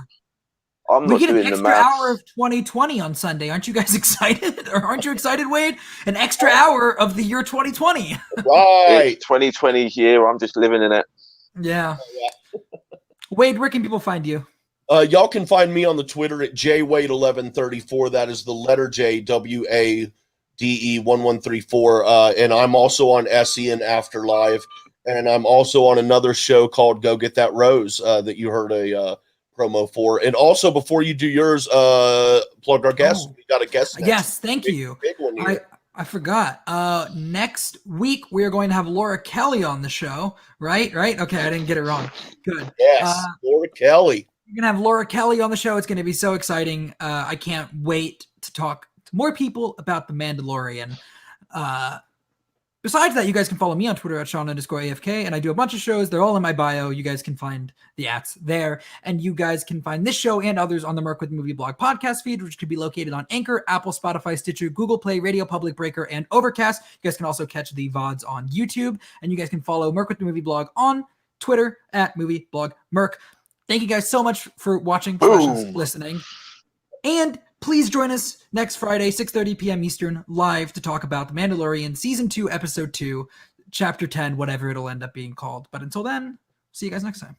I'm not doing the maths. We get an extra hour of 2020 on Sunday. Aren't you guys excited? Or aren't you excited, Wade? An extra hour of the year 2020. Right. It's 2020's year. I'm just living in it. Yeah. Wade, where can people find you? Y'all can find me on the Twitter at jwade1134. That is the letter J, WADE1134. And I'm also on SEN After Live. And I'm also on another show called Go Get That Rose that you heard a promo for. And also, before you do yours, plug our guest. We got a guest next. Yes, thank you. Big one here. I forgot. Next week we are going to have Laura Kelly on the show, right? Okay, I didn't get it wrong. Good. Yes, Laura Kelly. We're gonna have Laura Kelly on the show. It's gonna be so exciting. I can't wait to talk to more people about the Mandalorian. Besides that, you guys can follow me on Twitter at Shawn_AFK, and I do a bunch of shows. They're all in my bio. You guys can find the ats there. And you guys can find this show and others on the Merc with Movie Blog podcast feed, which can be located on Anchor, Apple, Spotify, Stitcher, Google Play, Radio Public, Breaker, and Overcast. You guys can also catch the VODs on YouTube. And you guys can follow Merc with the Movie Blog on Twitter at Movie Blog Merc. Thank you guys so much for watching, listening. And please join us next Friday, 6:30 p.m. Eastern, live to talk about The Mandalorian Season 2, Episode 2, chapter 10, whatever it'll end up being called. But until then, see you guys next time.